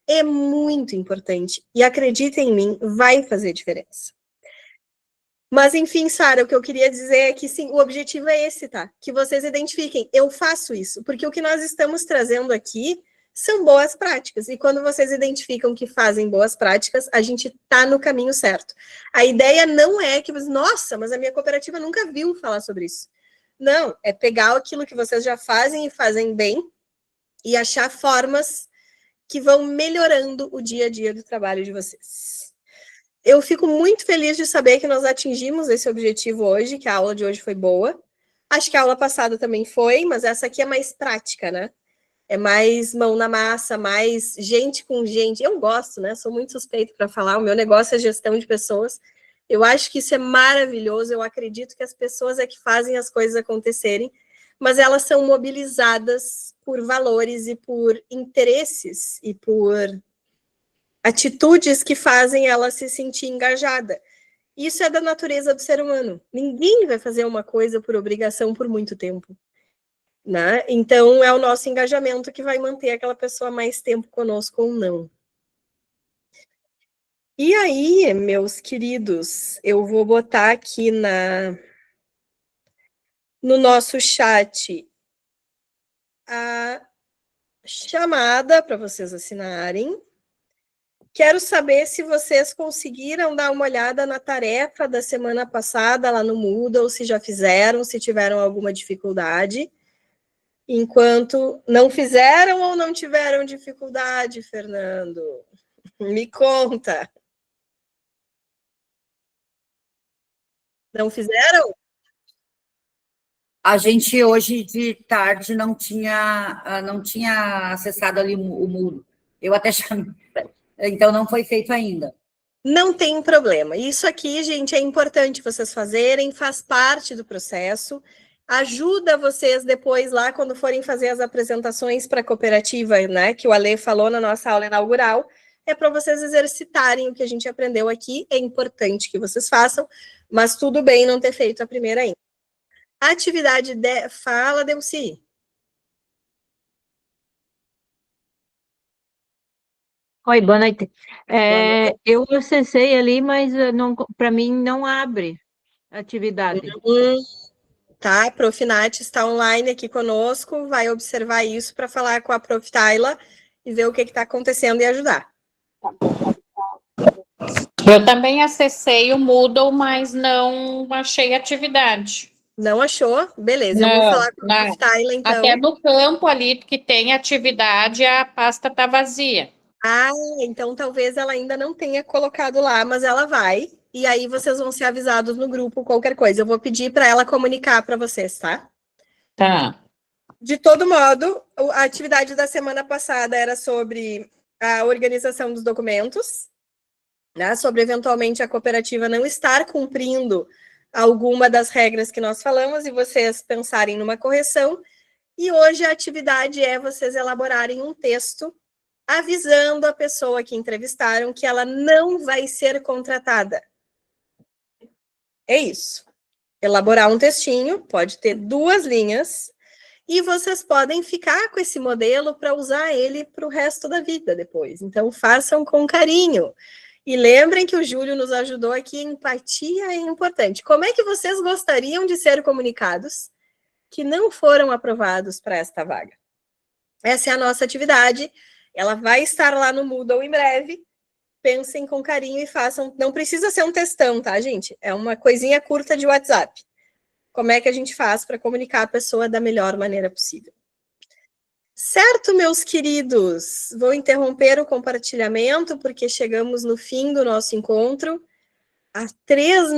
é muito importante. E acreditem em mim, vai fazer diferença. Mas, enfim, Sara, o que eu queria dizer é que, sim, o objetivo é esse, tá? Que vocês identifiquem, eu faço isso, porque o que nós estamos trazendo aqui são boas práticas, e quando vocês identificam que fazem boas práticas, a gente tá no caminho certo. A ideia não é que, nossa, mas a minha cooperativa nunca viu falar sobre isso. Não, é pegar aquilo que vocês já fazem e fazem bem, e achar formas que vão melhorando o dia a dia do trabalho de vocês. Eu fico muito feliz de saber que nós atingimos esse objetivo hoje, que a aula de hoje foi boa. Acho que a aula passada também foi, mas essa aqui é mais prática, né? É mais mão na massa, mais gente com gente. Eu gosto, né? Sou muito suspeita para falar. O meu negócio é gestão de pessoas. Eu acho que isso é maravilhoso. Eu acredito que as pessoas é que fazem as coisas acontecerem, mas elas são mobilizadas por valores e por interesses e por atitudes que fazem ela se sentir engajada. Isso é da natureza do ser humano. Ninguém vai fazer uma coisa por obrigação por muito tempo, né? Então, é o nosso engajamento que vai manter aquela pessoa mais tempo conosco ou não. E aí, meus queridos, eu vou botar aqui no nosso chat a chamada para vocês assinarem. Quero saber se vocês conseguiram dar uma olhada na tarefa da semana passada lá no Moodle, se já fizeram, se tiveram alguma dificuldade. Enquanto não fizeram ou não tiveram dificuldade, Fernando? Me conta. Não fizeram? A gente hoje de tarde não tinha acessado ali o Moodle. Eu até chamei, então não foi feito ainda. Não tem problema. Isso aqui, gente, é importante vocês fazerem, faz parte do processo. Ajuda vocês depois lá, quando forem fazer as apresentações para a cooperativa, né, que o Ale falou na nossa aula inaugural, é para vocês exercitarem o que a gente aprendeu aqui. É importante que vocês façam, mas tudo bem não ter feito a primeira ainda. Atividade de... Fala, Delci. Oi, boa noite. Eu acessei ali, mas para mim não abre atividade. Tá, a Profinat está online aqui conosco, vai observar isso para falar com a Prof. Tayla e ver o que está acontecendo e ajudar. Eu também acessei o Moodle, mas não achei atividade. Não achou? Beleza, eu vou falar com a Prof. Tayla, então. Até no campo ali que tem atividade, a pasta está vazia. Ah, então talvez ela ainda não tenha colocado lá, mas ela vai. E aí vocês vão ser avisados no grupo, qualquer coisa. Eu vou pedir para ela comunicar para vocês, tá? Tá. De todo modo, a atividade da semana passada era sobre a organização dos documentos, né? Sobre eventualmente a cooperativa não estar cumprindo alguma das regras que nós falamos e vocês pensarem numa correção. E hoje a atividade é vocês elaborarem um texto avisando a pessoa que entrevistaram que ela não vai ser contratada. É isso. Elaborar um textinho, pode ter 2 linhas, e vocês podem ficar com esse modelo para usar ele para o resto da vida depois. Então, façam com carinho. E lembrem que o Júlio nos ajudou aqui, empatia é importante. Como é que vocês gostariam de ser comunicados que não foram aprovados para esta vaga? Essa é a nossa atividade. Ela vai estar lá no Moodle em breve. Pensem com carinho e façam. Não precisa ser um textão, tá, gente? É uma coisinha curta de WhatsApp. Como é que a gente faz para comunicar a pessoa da melhor maneira possível? Certo, meus queridos? Vou interromper o compartilhamento, porque chegamos no fim do nosso encontro. Há 3 minutos.